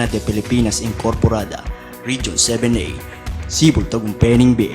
de Pilipinas Incorporada, Region 7A, Sibol Tagumpay B.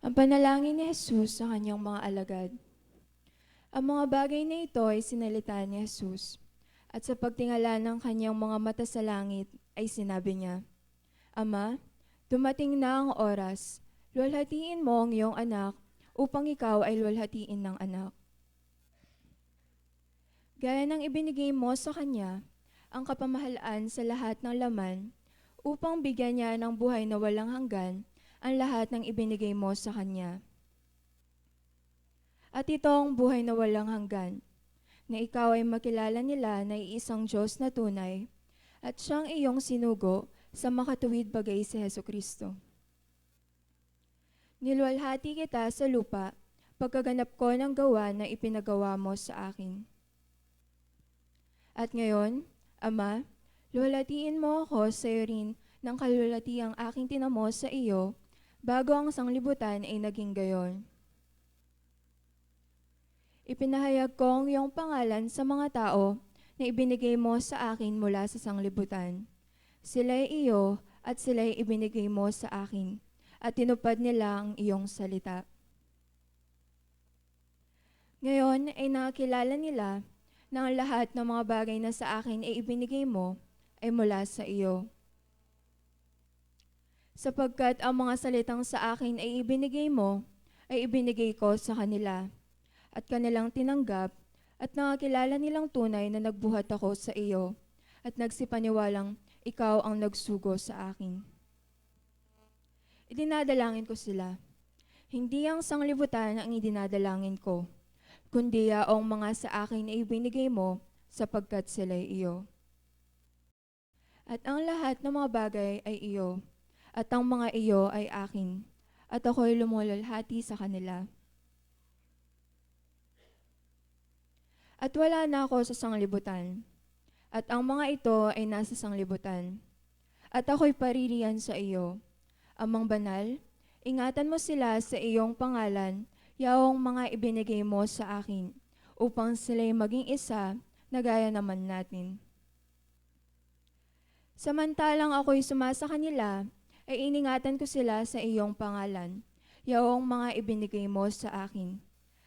Ang panalangin ni Jesus sa kanyang mga alagad. Ang mga bagay na ito ay sinalita ni Jesus, at sa pagtingala ng kanyang mga mata sa langit ay sinabi niya, Ama, dumating na ang oras, luwalhatiin mo ang iyong anak upang ikaw ay luwalhatiin ng anak. Gaya ng ibinigay mo sa kanya ang kapamahalaan sa lahat ng laman upang bigyan niya ng buhay na walang hanggan ang lahat ng ibinigay mo sa kanya. At ito ang buhay na walang hanggan, na ikaw ay makilala nila na iisang Diyos na tunay, at siyang iyong sinugo sa makatuwid bagay si Hesukristo. Niluwalhati kita sa lupa, pagkaganap ko ng gawa na ipinagawa mo sa akin. At ngayon, Ama, luwalhatiin mo ako sa iyo rin ng kalulatiang aking tinamo sa iyo, bago ang sanglibutan ay naging gayon. Ipinahayag ko ang iyong pangalan sa mga tao na ibinigay mo sa akin mula sa sanglibutan. Sila ay iyo at sila'y ibinigay mo sa akin, at tinupad nila ang iyong salita. Ngayon ay nakakilala nila na ang lahat ng mga bagay na sa akin ay ibinigay mo ay mula sa iyo. Sapagkat ang mga salitang sa akin ay ibinigay mo, ay ibinigay ko sa kanila, at kanilang tinanggap, at nakakilala nilang tunay na nagbuhat ako sa iyo, at nagsipaniwalang ikaw ang nagsugo sa akin. Idinadalangin ko sila. Hindi ang sanglibutan ang idinadalangin ko, kundi ang mga sa akin ay ibinigay mo sapagkat sila'y iyo. At ang lahat ng mga bagay ay iyo, at ang mga iyo ay akin, at ako'y lumululhati sa kanila. At wala na ako sa sanglibutan, at ang mga ito ay nasa sanglibutan, at ako'y paririyan sa iyo. Amang banal, ingatan mo sila sa iyong pangalan, yaong mga ibinigay mo sa akin, upang sila'y maging isa na gaya naman natin. Samantalang ako'y sumasa kanila, ay iningatan ko sila sa iyong pangalan, yaong mga ibinigay mo sa akin,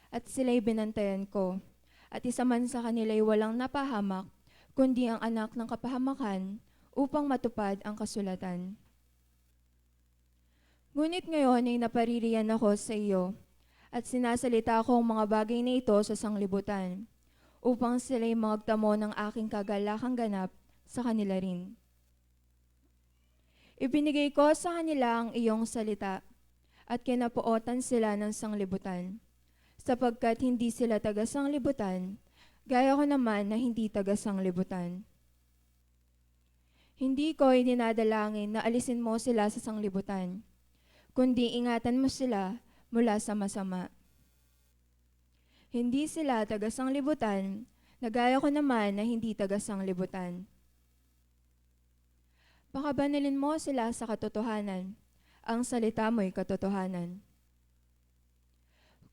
at sila'y binantayan ko, at isa man sa kanila'y walang napahamak, kundi ang anak ng kapahamakan, upang matupad ang kasulatan. Ngunit ngayon ay napaririyan ako sa iyo, at sinasalita ko ang mga bagay na ito sa sanglibutan, upang sila'y magtamo ng aking kagalakang ganap sa kanila rin. Ibinigay ko sa kanila ang iyong salita, at kinapuotan sila ng sanglibutan, sapagkat hindi sila taga-sanglibutan, gaya ko naman na hindi taga-sanglibutan. Hindi ko idinadalangin na alisin mo sila sa sanglibutan, kundi ingatan mo sila mula sa masama. Hindi sila taga-sanglibutan, na gaya ko naman na hindi taga-sanglibutan. Pakabanalin mo sila sa katotohanan, ang salita mo'y katotohanan.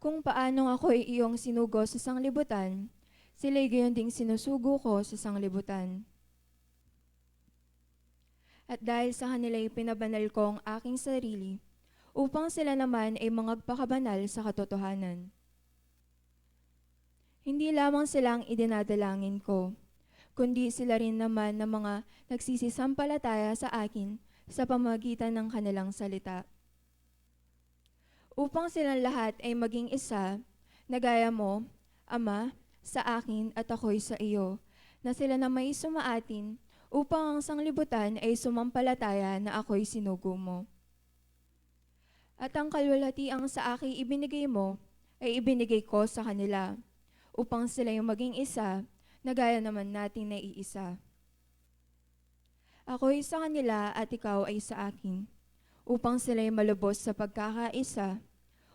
Kung paanong ako'y iyong sinugo sa sanglibutan, sila'y gayon ding sinusugo ko sa sanglibutan. At dahil sa kanila'y pinabanal ko ang aking sarili, upang sila naman ay magpakabanal sa katotohanan. Hindi lamang silang idinadalangin ko, kundi sila rin naman ng mga nagsisisampalataya sa akin sa pamamagitan ng kanilang salita. Upang silang lahat ay maging isa, na gaya mo, Ama, sa akin at ako'y sa iyo, na sila na may sumaatin, upang ang sanglibutan ay sumampalataya na ako'y sinugo mo. At ang kalwalhatiang sa akin ibinigay mo, ay ibinigay ko sa kanila, upang sila yung maging isa, na gaya naman nating naiisa. Ako'y sa kanila at ikaw ay sa akin, upang sila'y malubos sa pagkakaisa,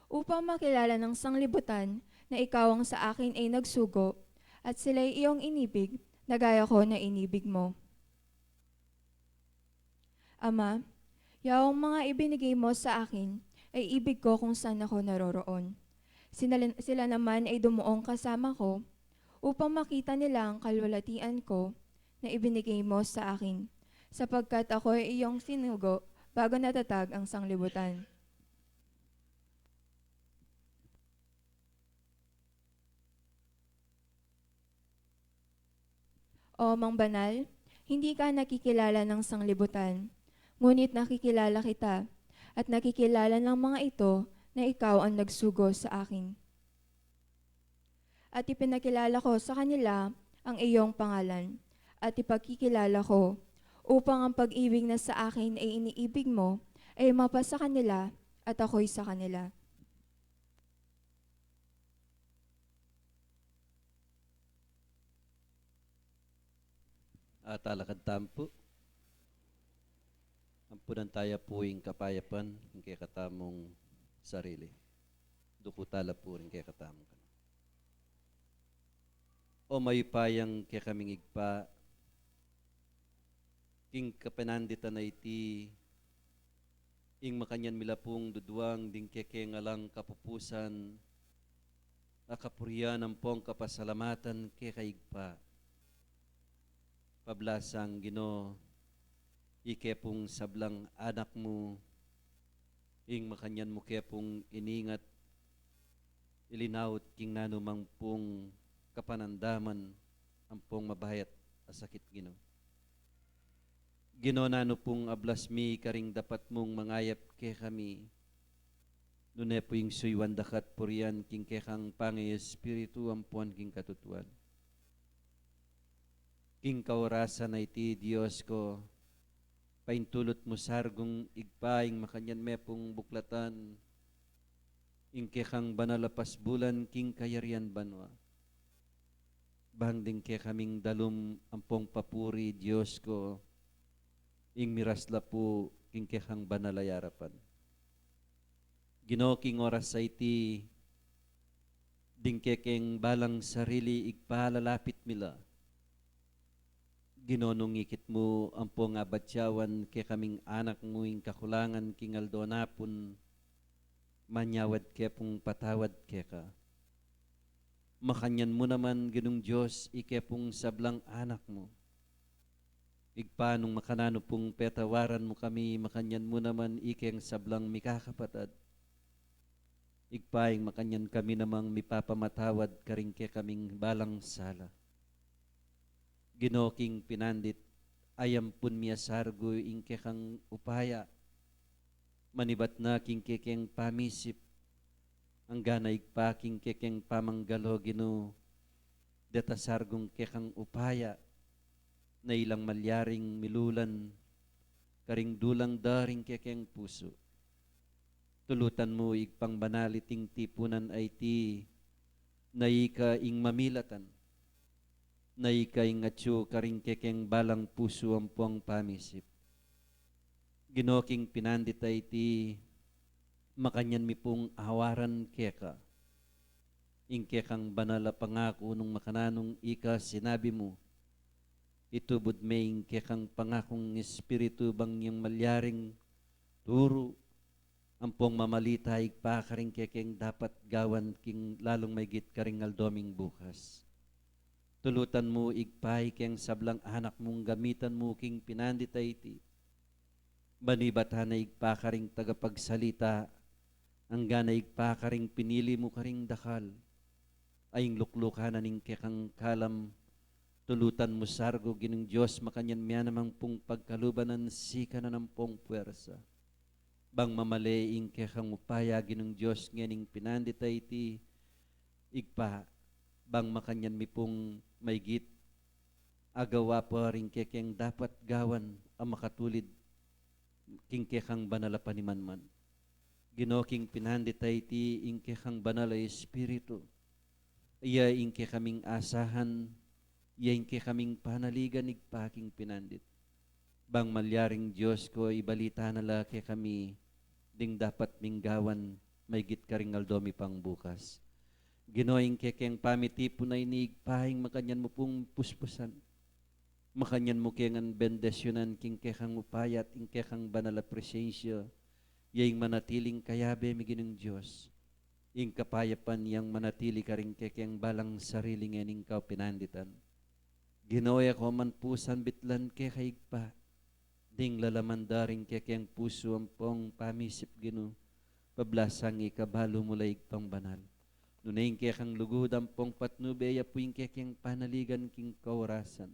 upang makilala ng sanglibutan na ikaw ang sa akin ay nagsugo, at sila'y iyong inibig, na gaya ko na inibig mo. Ama, yaong mga ibinigay mo sa akin, ay ibig ko kung saan ako naroroon. Sila naman ay dumuong kasama ko, upang makita nila ang kalwalhatian ko na ibinigay mo sa akin, sapagkat ako ay iyong sinugo bago natatag ang sanglibutan. O Mang Banal, hindi ka nakikilala ng sanglibutan, ngunit nakikilala kita, at nakikilala ng mga ito na ikaw ang nagsugo sa akin. At ipinakilala ko sa kanila ang iyong pangalan, at ipagkikilala ko, upang ang pag-ibig na sa akin ay iniibig mo, ay mapasa kanila at ako'y sa kanila. At alakad tampo. Ampunan tayo puing kapayapan, ng kaya katamong sarili. Dukutala po rin kaya katamong ka. O mayupayang kaya kaming igpa, king kapenandita na iti, ing makanyan milapong duduang, ding keke ngalang kapupusan, akapurian ang pong kapasalamatan kaya kaigpa. Pablasang Ginoo, ike pong sablang anak mo, ing makanyan mo kaya pong iningat, ilinawot king nanumang pong kapanandaman, ang pong mabayat asakit Ginoo. Ginoo nano pong ablas mi karing dapat mong mangayap ke kami. Nune po yung suywan dakat purian king kekang Panginoon Espiritu ampuan king katutuan. King kaorasan na iti Diyos ko, paintulot mo sargong igpaing makanyan me pong buklatan, ing kekang banalapas bulan king kayarian banwa. Bangding ke kaming dalum ampong papuri Diyos ko, ing mirasla po king kekang banalayarapan. Ginoo king oras sa iti, ding kekeng balang sarili igpalalapit mila. Ginonong ikit mo ang pong abatyawan ke kaming anak mo ing kakulangan king aldonapon, manyawad ke pong patawad ke ka. Makanyan mo naman ginong Diyos ike pong sablang anak mo. Igpanong makanano pong petawaran mo kami, makanyan mo naman ikeng sablang mikakapatad. Igpaing makanyan kami namang mipapamatawad karing ke kaming balang sala. Ginoking pinandit, ayam pun miasargo ing kekang upaya. Manibat na king kekeng pamisip, ang ganay pa king kekeng pamanggalo Ginoo, detasargong kekang upaya, na ilang malyaring milulan, karing dulang daring kekeng puso. Tulutan mo igpang banaliting tipunan ay ti, na ika ing mamilatan, na ikay ngatyo karing kekeng balang puso ang puang pamisip. Ginoking pinandit ay ti makanyan mi pong awaran keka. Ing kekang banala pangako nung makananong ika sinabi mo, itubod may kekang pangakong espiritu bang yung malyaring turo, ang pong mamalita igpakaring kekeng dapat gawan king lalong maygit karing aldoming bukas. Tulutan mo igpay keng sablang anak mong gamitan mo king pinandita iti. Banibatan na igpakaring tagapagsalita, ang gana igpakaring pinili mo karing dakal, aying luklukanan ning kekang kalam, tulutan mo sargo ginong Diyos makanyan miya namang pong pagkalubanan sika na ng pong puwersa. Bang mamaleing kekang upaya ginong Diyos ngening pinandita iti, igpa, bang makanyan mi pong maygit, agawa pa rin kekeng dapat gawan ang makatulid, king kekang banala panimanman. Ginoking pinandita iti, ing kekang banala Espiritu, iya ing kekaming asahan, iya ing kekaming panaligan igpaking pinandit. Bang malyaring Diyos ko, ibalita nala ke kami, ding dapat minggawan, may git karing aldomi pang bukas. Ginoing kekeng pamitipo na inigpahing makanyan mo pong puspusan. Makanyan mo kengan bendesyonan king kekang upayat, ing kekang banala presensya, yaing manatiling kayabe miginong Diyos. Ing kapayapan yang manatili karing kekeng balang sarili ngening kau pinanditan. Ginoya ko man pusan bitlan ke kaigpa, ding lalaman daring kekeng puso ang pong pamisip Ginoo, pablasang ikabalo mulay pang banal. Nunaing kekang lugod ang pong patnube, yapuing kekeng panaligan king kaurasan.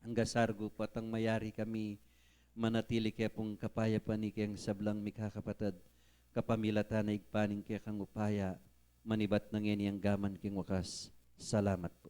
Ang gasargo patang mayari kami, manatili ke pong kapayapan ikeng sablang mikakapatad, kapamilatan na igpaning kekang upaya, manibat ng ang gaman king wakas. Salamat po.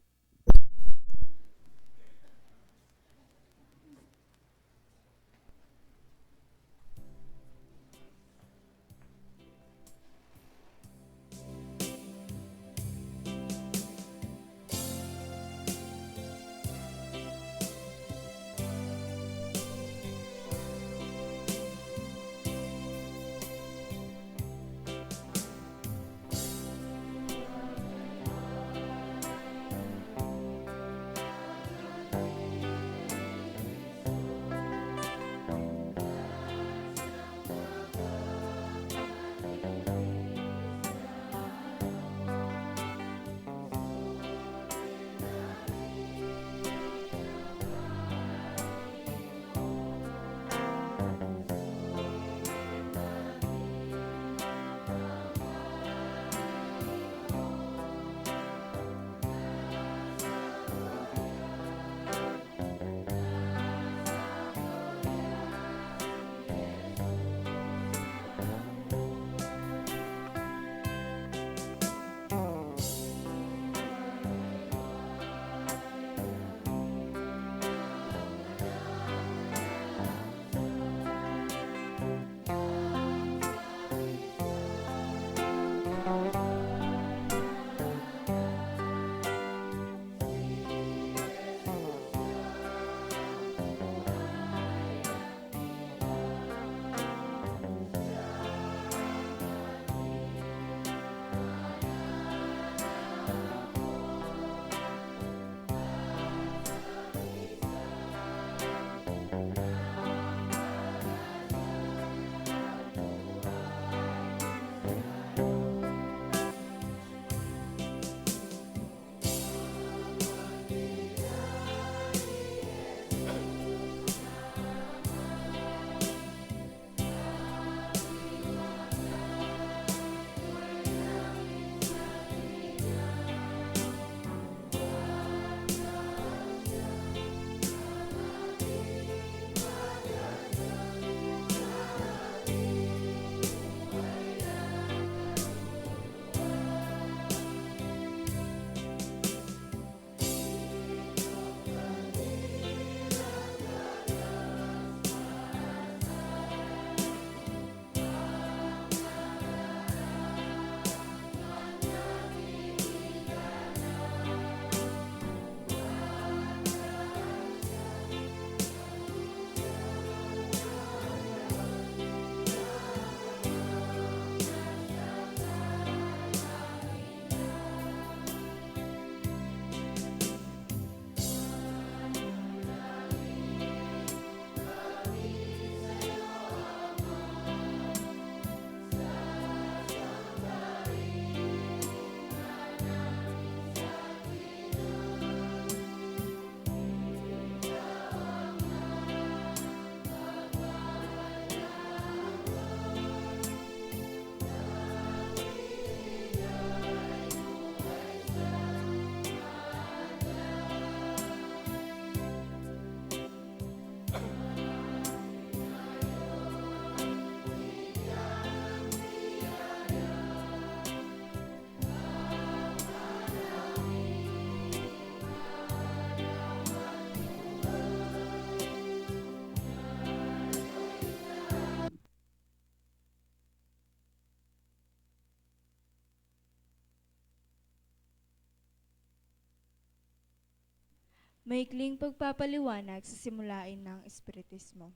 Maikling pagpapaliwanag sa simulain ng Espiritismo.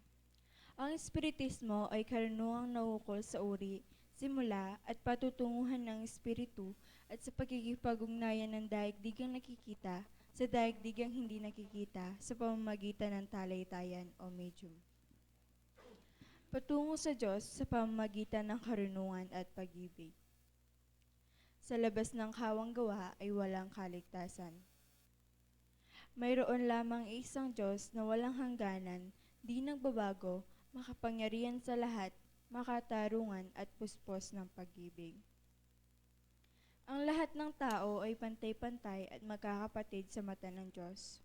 Ang Espiritismo ay karunungang naukol sa uri, simula at patutunguhan ng Espiritu at sa pagkikipag-ugnayan ng daigdigang nakikita sa daigdigang hindi nakikita sa pamamagitan ng talaytayan o medium. Patungo sa Diyos sa pamamagitan ng karunungan at pag-ibig. Sa labas ng kawang gawa ay walang kaligtasan. Mayroon lamang isang Diyos na walang hangganan, di nagbabago, makapangyarihan sa lahat, makatarungan at puspos ng pag-ibig. Ang lahat ng tao ay pantay-pantay at magkakapatid sa mata ng Diyos.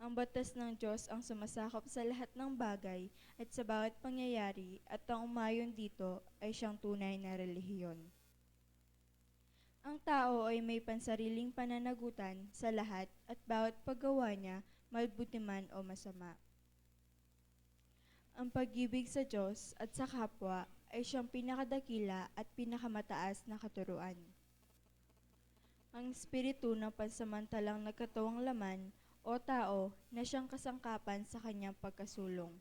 Ang batas ng Diyos ang sumasakop sa lahat ng bagay at sa bawat pangyayari at ang umayon dito ay siyang tunay na relihiyon. Ang tao ay may pansariling pananagutan sa lahat at bawat paggawa niya, mabuti man o masama. Ang pag-ibig sa Diyos at sa kapwa ay siyang pinakadakila at pinakamataas na katuruan. Ang espiritu ng pansamantalang nagkatawang laman o tao na siyang kasangkapan sa kanyang pagkasulong.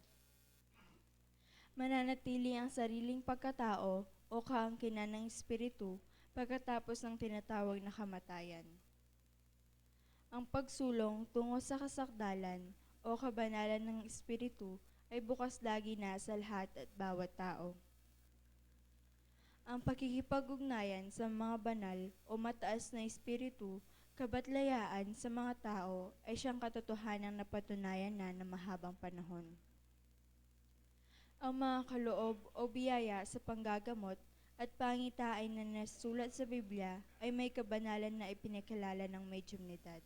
Mananatili ang sariling pagkatao o kaangkinan ng espiritu pagkatapos ng tinatawag na kamatayan. Ang pagsulong tungo sa kasakdalan o kabanalan ng espiritu ay bukas lagi na sa lahat at bawat tao. Ang pakikipag-ugnayan sa mga banal o mataas na espiritu, kabatlayaan sa mga tao ay siyang katotohanang napatunayan na mahabang panahon. Ang mga kaloob o biyaya sa panggagamot at pangitain na nasulat sa Biblia ay may kabanalan na ipinakilala ng medyumnidad.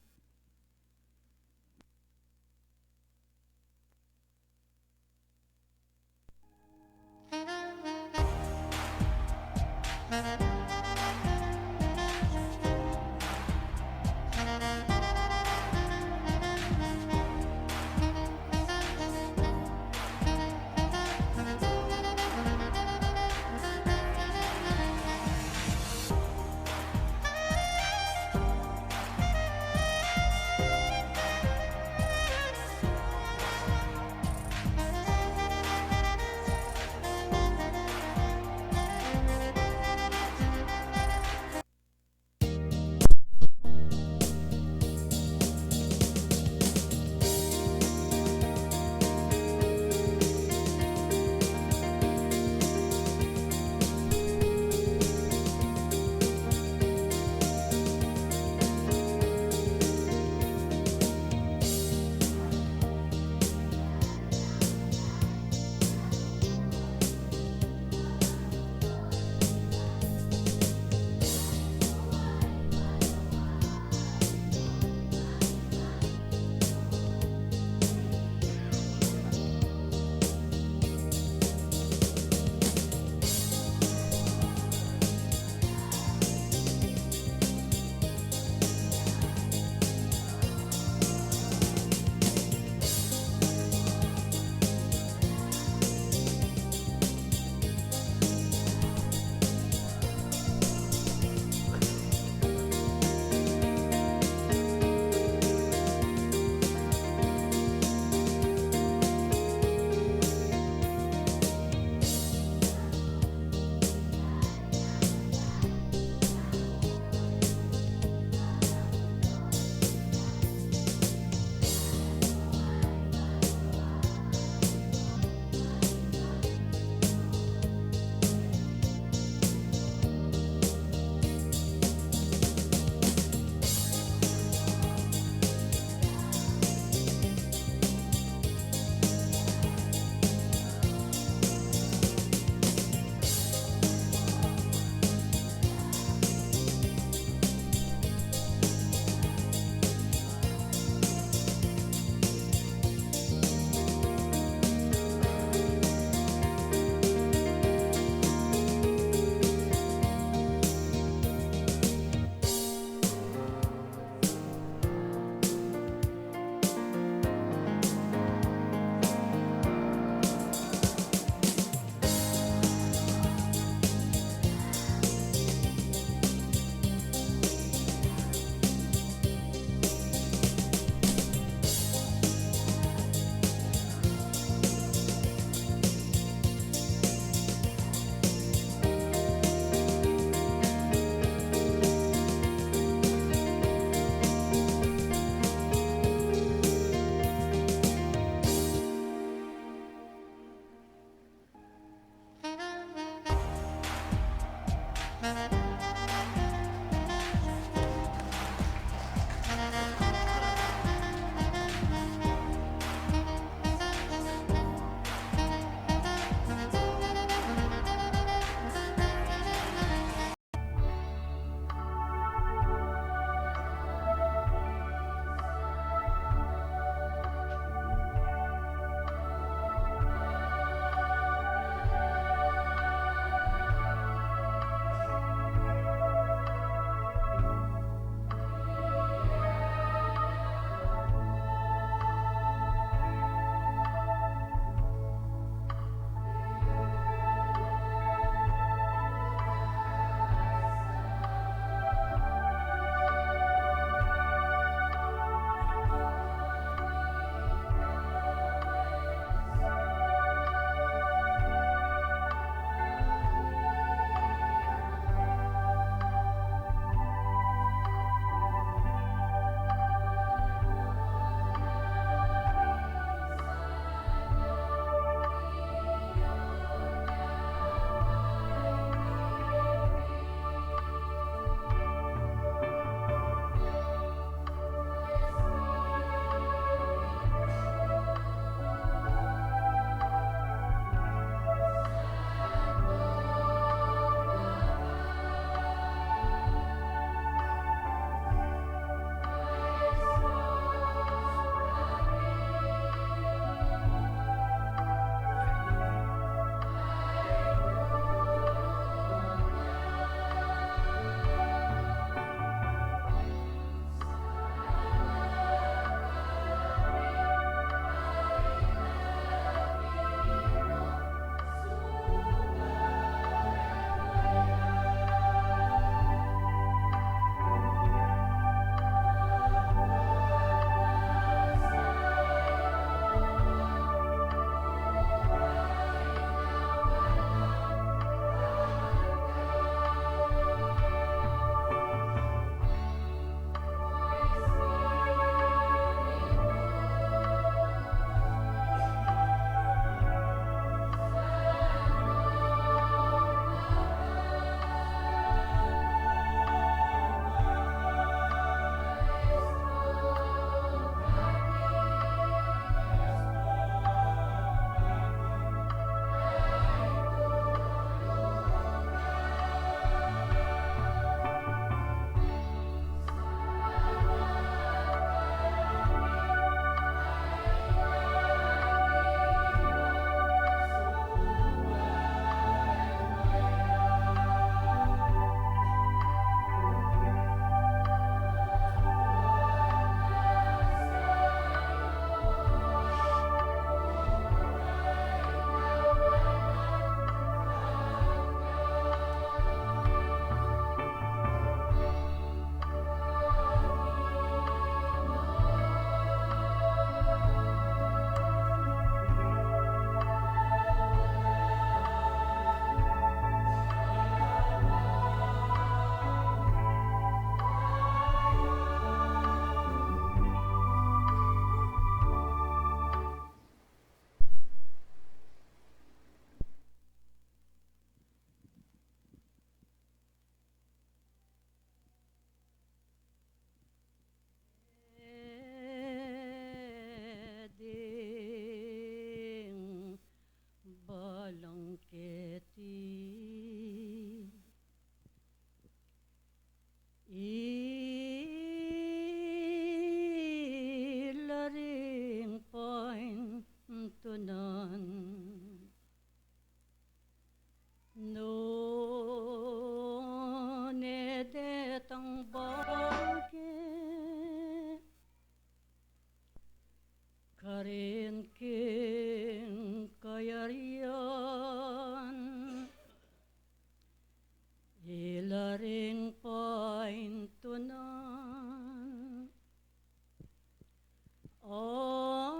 Ang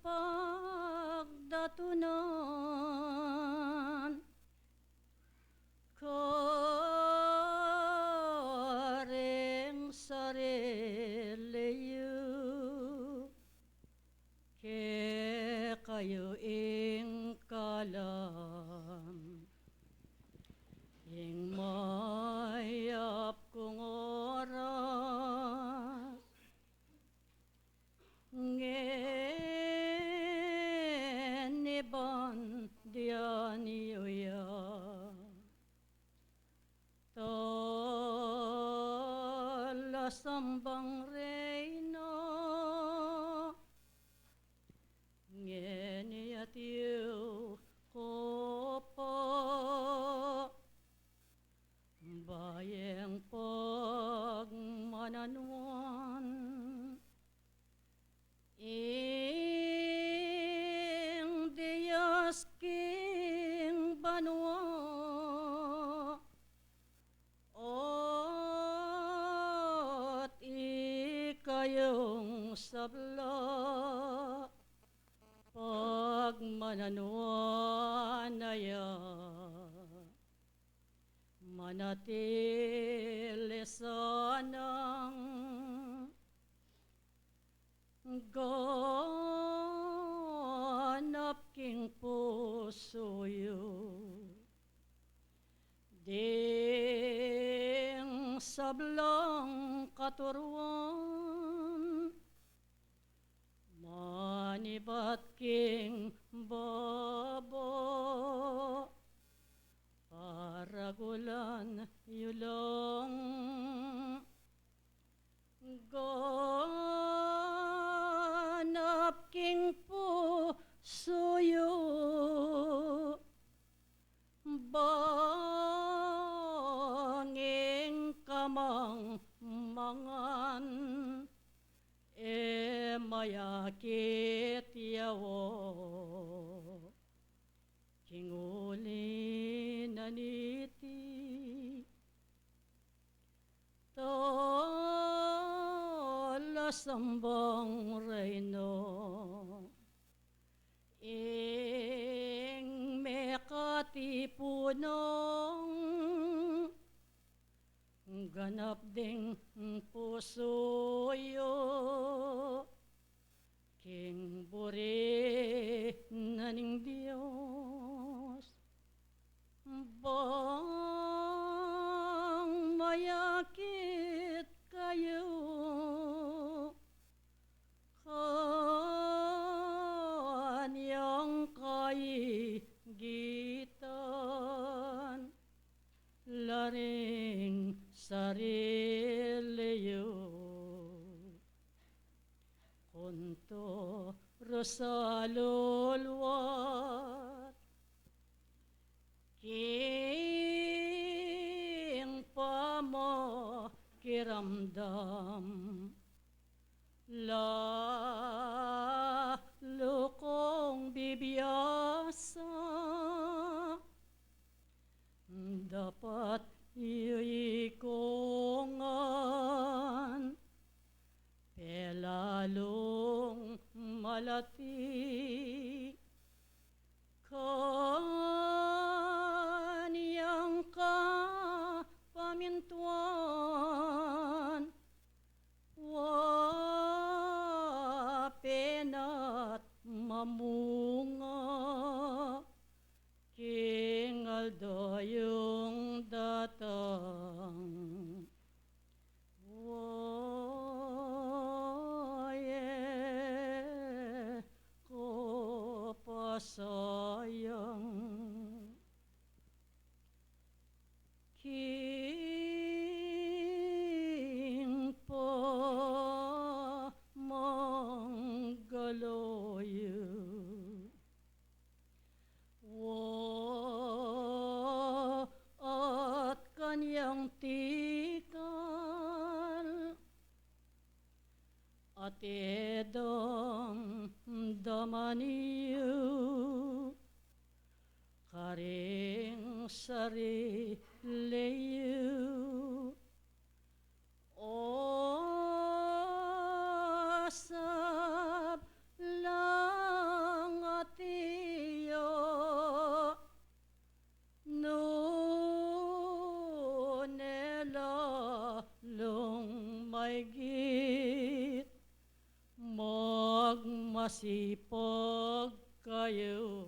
pagdatunan kareng sariliyo ke kayo ing kalam ing mayap kong oras ngeniban diyan yuya talasambang reyna ngeniatiyo ko pa bayang pagmananuan ing Diyos king banwa at ikayong sabla pagmananuan aya manatili sanang ganap king pusoyo ding sablang katuruan manibat king baba paragulan yulong ganap king pusoyo banging kamang mangan mayakit yawo kinguli naniti talasambang reyno ing mekatipunong ganap ding pusoyo king buri naning Diyos bang mayakit kayo kanyang kaigitan laring sariliyo kunto rosalulwat king pamakiramdam lalo kong bibiyasa dapat iikongan pelalong malati kaniyang kapamintuan wapenat mamunga kingal dayong datang waye ko pasayang king pa manggaloyo at kanyang tikal at edam damaniyo karing sariliyo. 'Ong ' masipag kayo.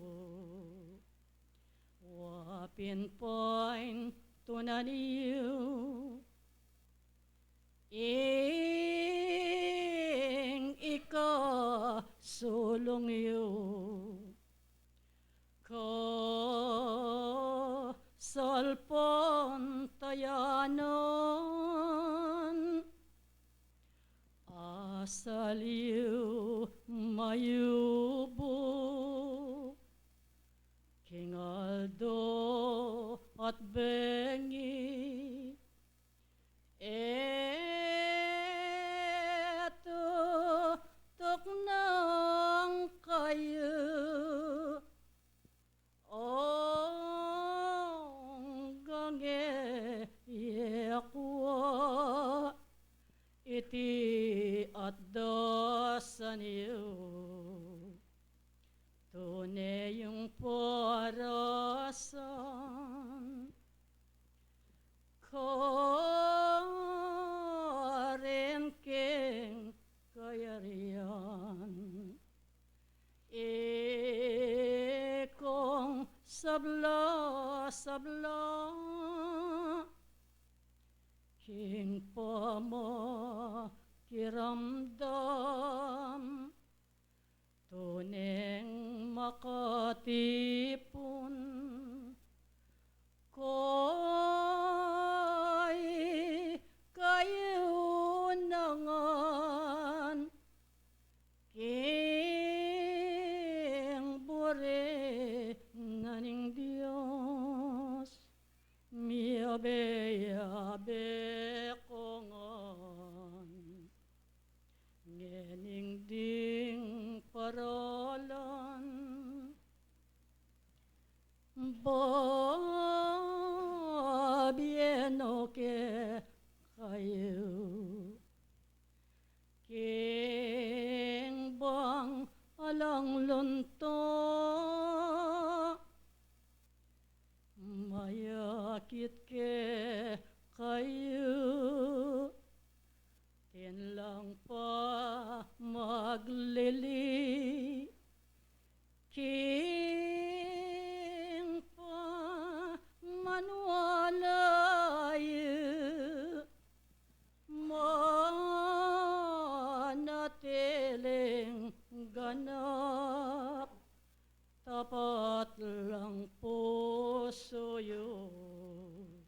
Wapin po'y tunaniyo, ika sulong yu, ka salpon tayanan, asaliw mayubo, kingaldo at bengi, eto tuknang kayo, ong gange yakwa, iti at dasan iyo, tunay yung parasan, karen king kayarian, ikong sabla-sabla, king pamakiramdam, tuneng makatipon, ko'y kayo nangan, king bure naning Diyos, miyabe-yabe ko ngan, ngening ding paralan, babieno ke kayo, king bang alang lunto, mayakit ke kayo, tinlang pa maglili, king pa manwalayo, manatiling ganap, tapat lang puso yun.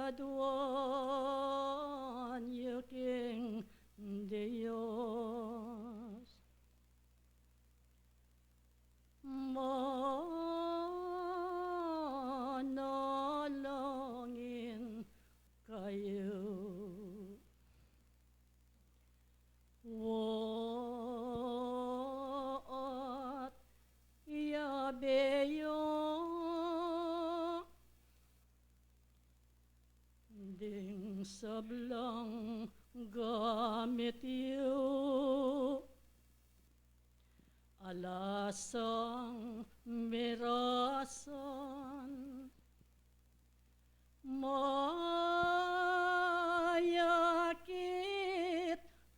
Adwan yaking Diyos, manalangin kayo. Waat yabeyo, ding sablang gamit yu, alasang mirasan, mayakit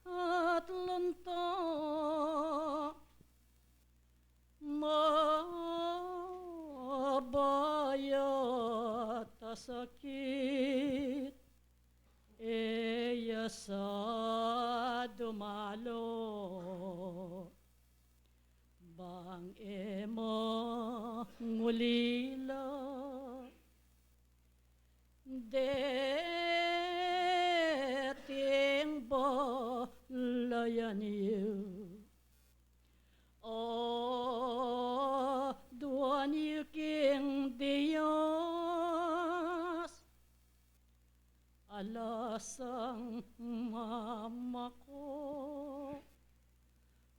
at lunto, mabayat sakit, eya sa dumalo, bang emo ngulila, deting balayan yu, o duan yu king Diyos, alasang mama ko,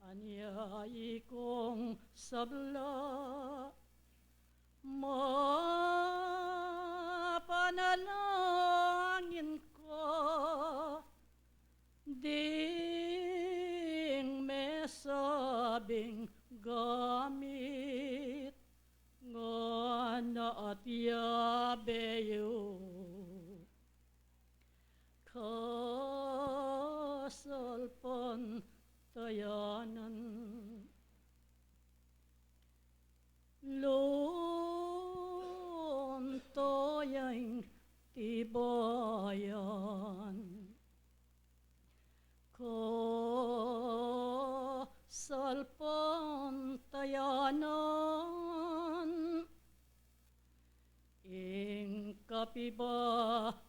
anyay kong sabla, mapanalangin ko, ding may sabing gamit, nga na at yabeyo, kasal pantayanan. Luntoyang tibayan ko salpantayanan ing kapibabatan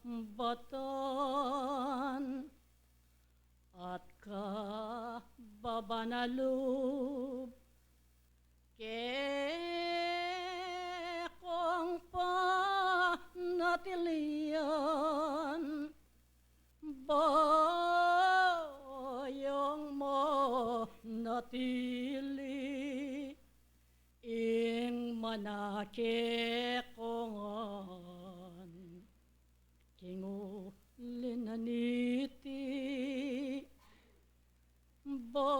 at kababanalub kung panatilian bayang mo natili ing manakekongan kingulinaniti balen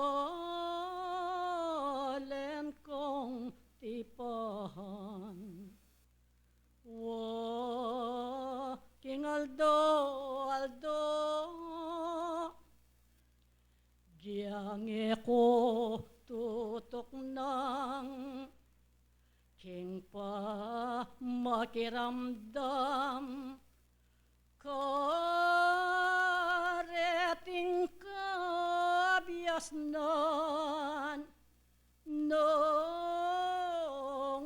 kong tipahan wa kingaldo aldo giyange ko tutok ng king pa makiramdam kareting kabiasnan nung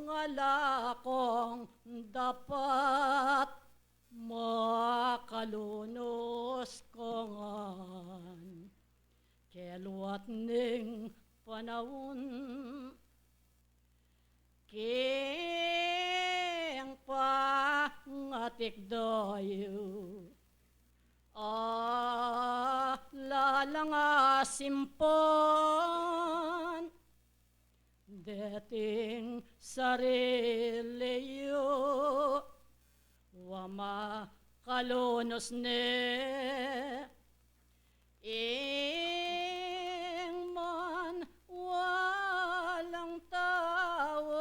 alakong dapat makalunos kongan keluat ning panahon king pangatik dayo lalang asimpon dating sariliyo wama kalunos ne ing man walang tao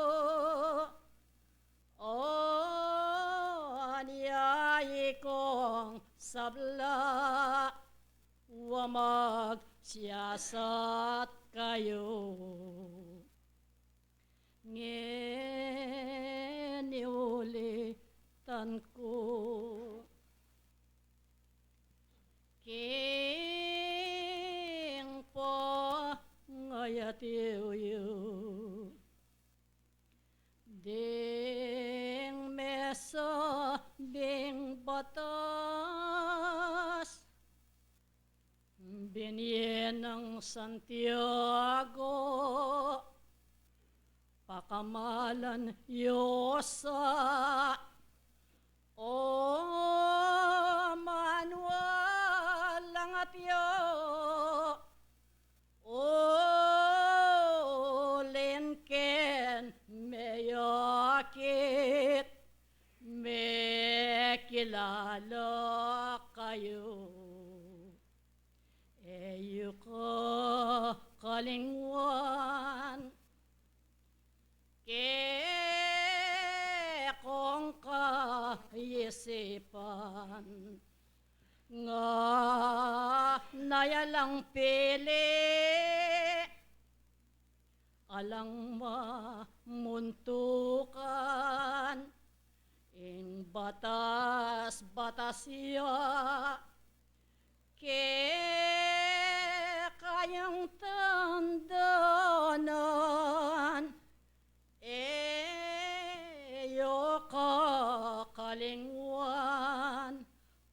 anyay kong sabla wamag siyasat kayo ngeniulitan ko king po ngayatiyo ding mesa ding batas binyen ng Santiago pakamalan yosa o manual lang at yo o linken meyakit may kilala kayo eyo ka kalingwan kung kaisipan nga nayalang pili alang mamuntukan ing batas-batas ya kayang tandanan eyo kakalingwan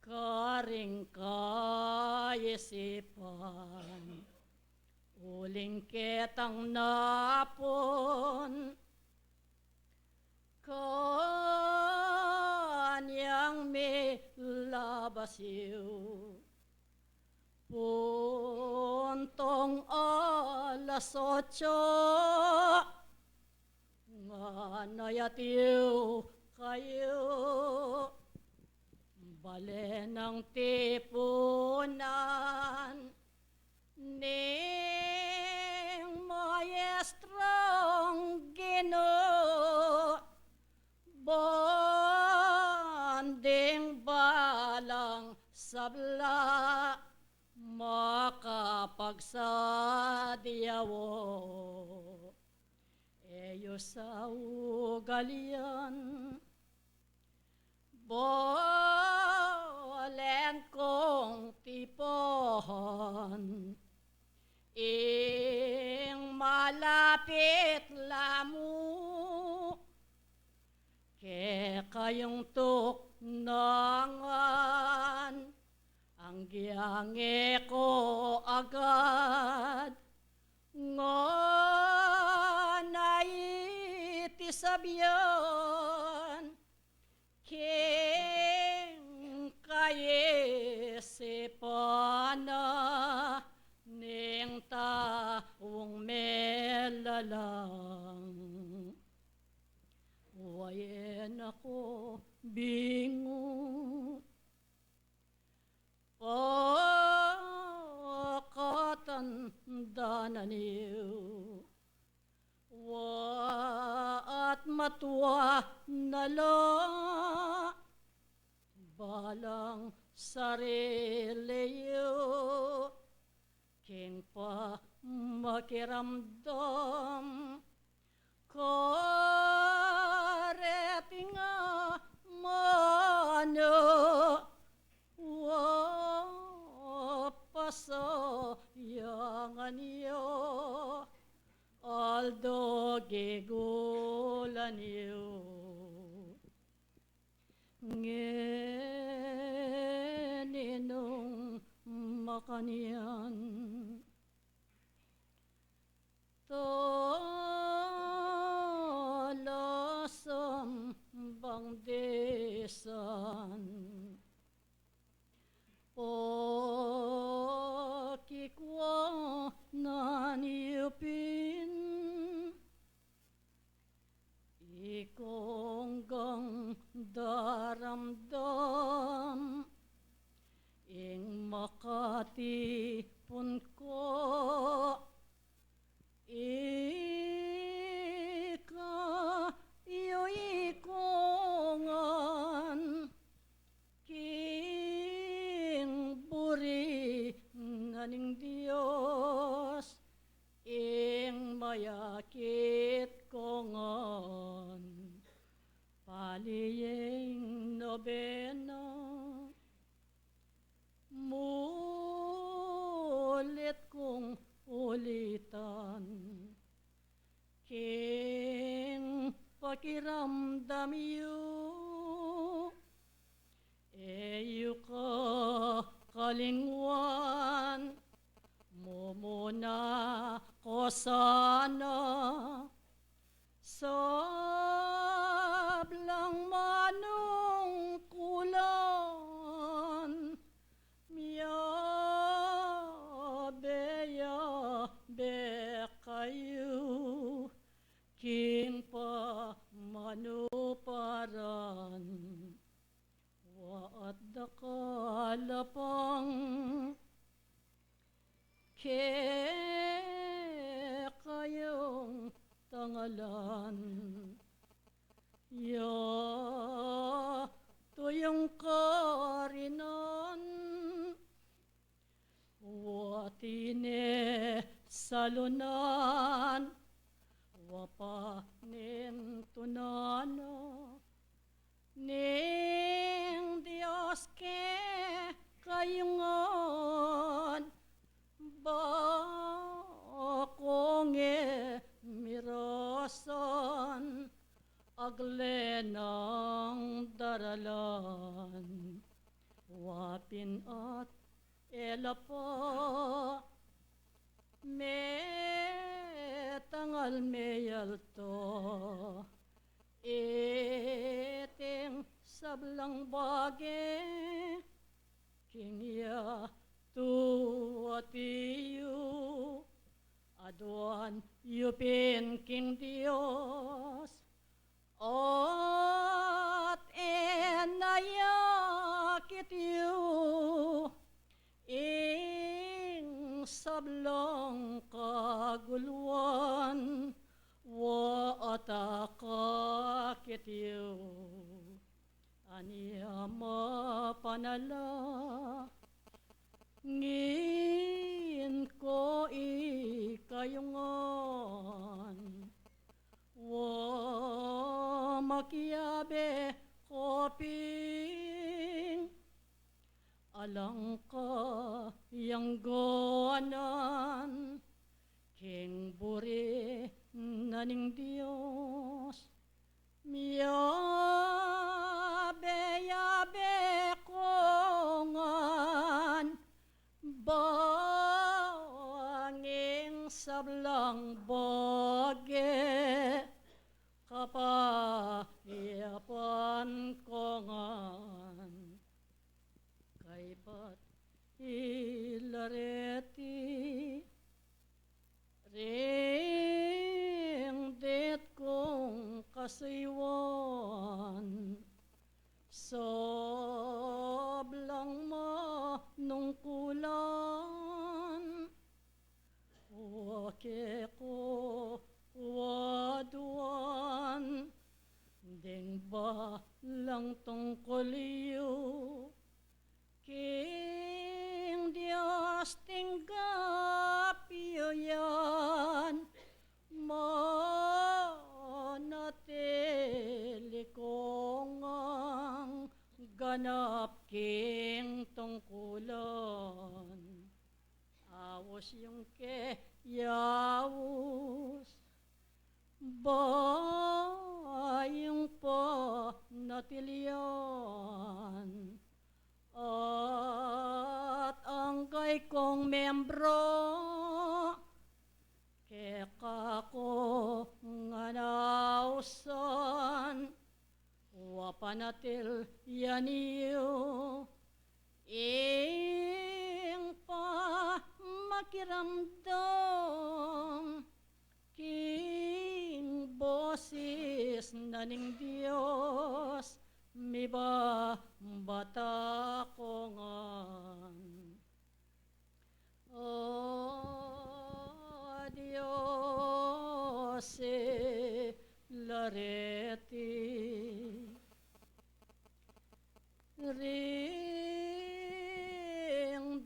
karing kaisipan uling ketang napon kanyang may labasiw puntong alas 8 nga nayatiw kayo bale ng tipunan ning maestrong Ginoo banding balang sabla makapagsadyawo. Eyo sa ugalian, bolen kong tipon, ing malapit lamu, ke kayong tuknangan, ang giyange ko agad, ngonay iti sabyan, king kayesipana, ning taong melalang. Wayen ako bingo, pakatanda na niyo, at matwa nala, balang sariliyo, king pa makiramdam, kareti nga mano, pasayangan niyo, aldo gigulan niyo. Ngeninong makanian, talasam bang desan, pakikwa naniupin, ikonggang daramdam, ing makatipon ko, iyo ikongan, king buri naning Diyos, ing mayakit kongan, paliyeng nobena, mulit kong ulitan, king pakiramdam yu, eyo ka kalingwan, mumuna ko sana, sablang manong kulan, beya be kayo, king pa manuparan, waat da kalapang, ke kayong tangalan, ya tuyong karinan, watine salunan, wapanin tunano, ning Diyos ke kayungan, ba konge mirasan, aglenang daralan, wapin at elapa, me tangal meyalto, iting sablang bage, kingya tuwatiyo, aduan yupin king Dios, at enayakit yu, ing sablong kaguluan, wa atakakit yu, aniya mapanala, gayungan. Wa makiabe koping alang ka yang goanan king buri naning Dios miyabe kongan banging sablang bage kapayapan kongan kay bat ilareti ring det kong kasaywan soblang manungkulan wake ko waduan ding ba lang tungkoliyo King Dios tinggap yan manatili kong ang ganap king tungkulan awos yung ke yawos bayong pa natilian at ang kay kong membro keka ko nga nausan wapanatil yaniyo ing pa makiramdam king boses naning Dios mi ba bata kongan Dios lareti ring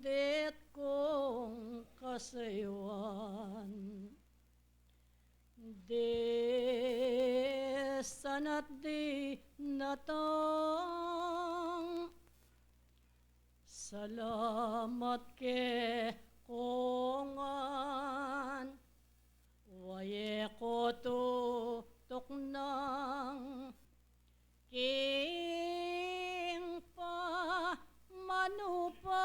det kong kasaywan de sanat di natang salamat ke kongan waye ko tutok ng king pa manuparan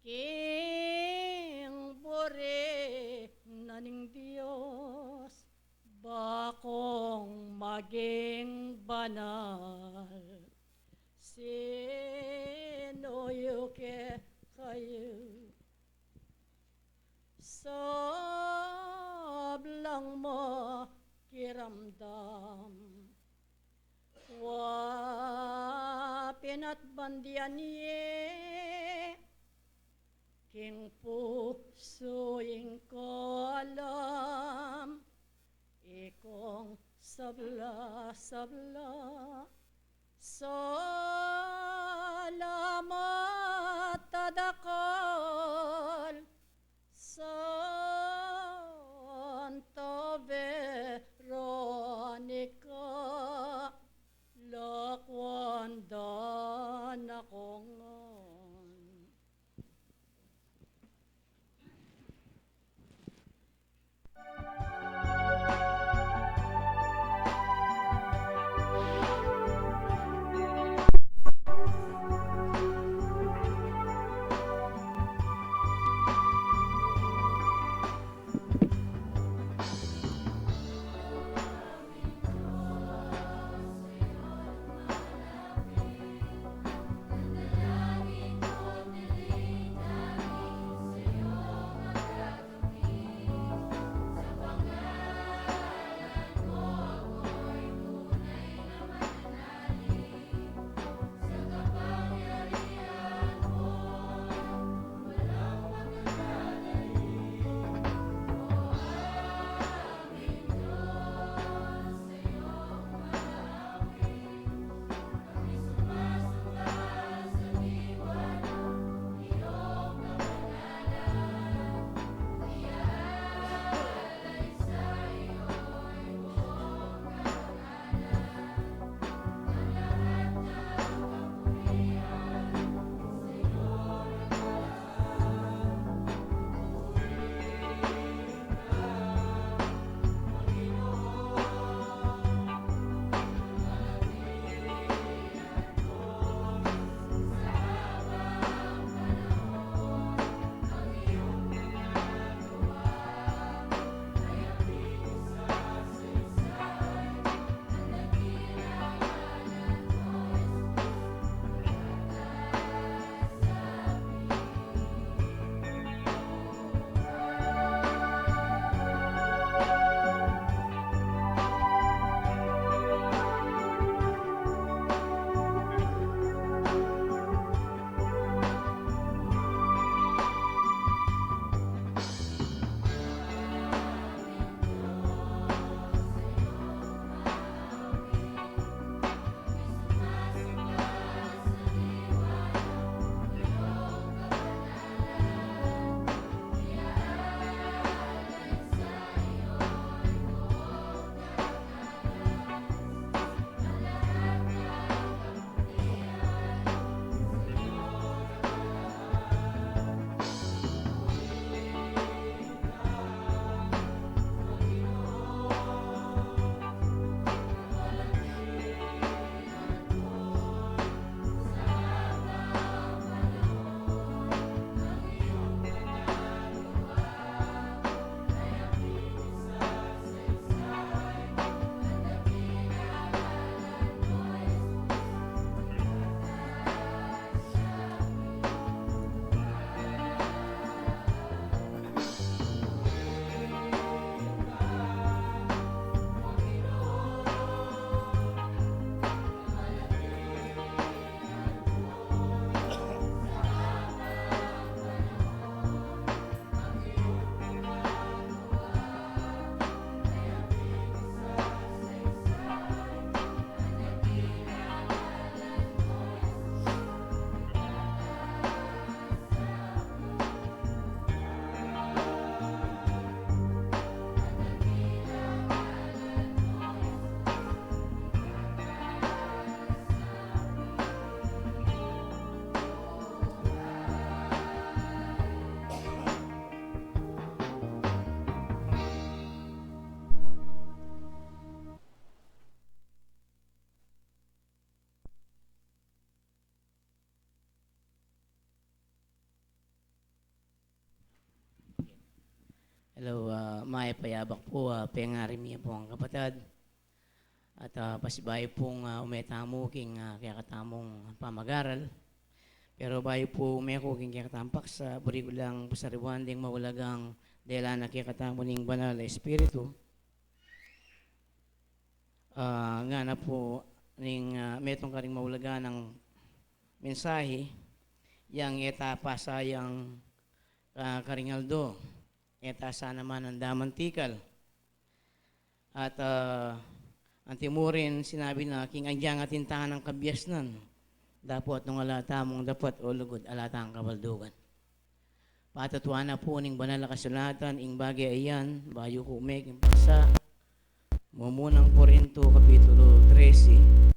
king bore naning Dios bakong maging banal sino yuke kayo sablang mo kiramdam wa pinatbandian ye king puso ing ko alam ikong sabla salamat tadakal Santa Veronica lakwanda na kongan Hello, Maya Payabak po, pengari miya po ang kapatid. At pasibay pong umetamo king kaya katamong pamagaral. Pero bayo po umeko king kaya katampak sa buri ko lang pasariwan ding mawalagang dela na kaya katamo ning banal na espiritu. Nga na po ning metong karing mawalaga ng mensahe yang etapa sayang karingaldo. Eta sa naman ang damantikal. At ang timurin, sinabi na, king andyang atintahan ng kabyasnan. Dapat nung alata mong dapat o lugod alata ang kabaldugan. Patatuan na po ning banal na kasulatan, ing bagay ayan, bayo ko umeging paksa. Mumunang Korinto, Kapitulo 13,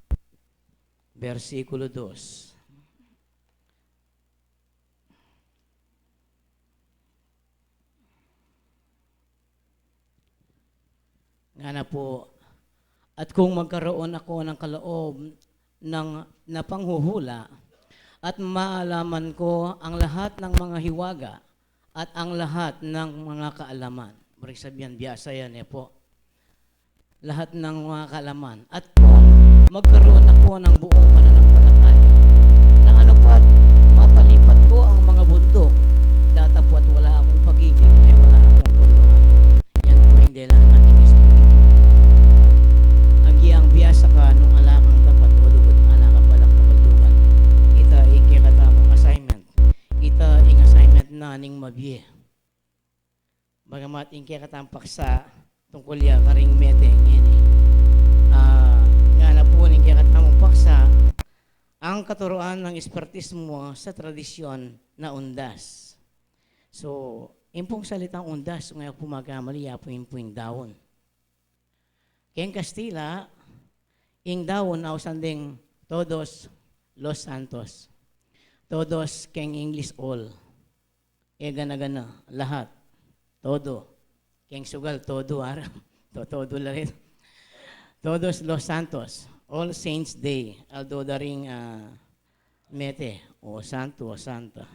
versikulo 2. Nga na po, at kung magkaroon ako ng kaloob ng napanghuhula at maalaman ko ang lahat ng mga hiwaga at ang lahat ng mga kaalaman. Balik sabihan, biyasa yan po. Lahat ng mga kaalaman. At kung magkaroon ako ng buong pananampalataya na ano pa, mapalipat ko ang mga bundok, datapot wala akong pag-ibig, ay wala akong kaluluhan. Yan po yung dela ng ating espiritu. Ang biyasa ka nung alakang dapat ulugod alaka palak kabaldugan. Ita ing katamong assignment. Ita ing assignment na ning mabiye. Bagamat ing katampak sa tungkol ya karing mete ngini. Nga na po ning katamong paksa ang katuruan ng espiritismo sa tradisyon na undas. So, impong salitang undas ngayon pumagamali po impong dawon. Keng Kastila, ing dawon au sanding todos Los Santos. Todos keng English all. E gana-gana, lahat. Todo. Keng sugal, todo ara. Todo la rin. Todos Los Santos. All Saints Day. Aldo daring mete. O santo o santa.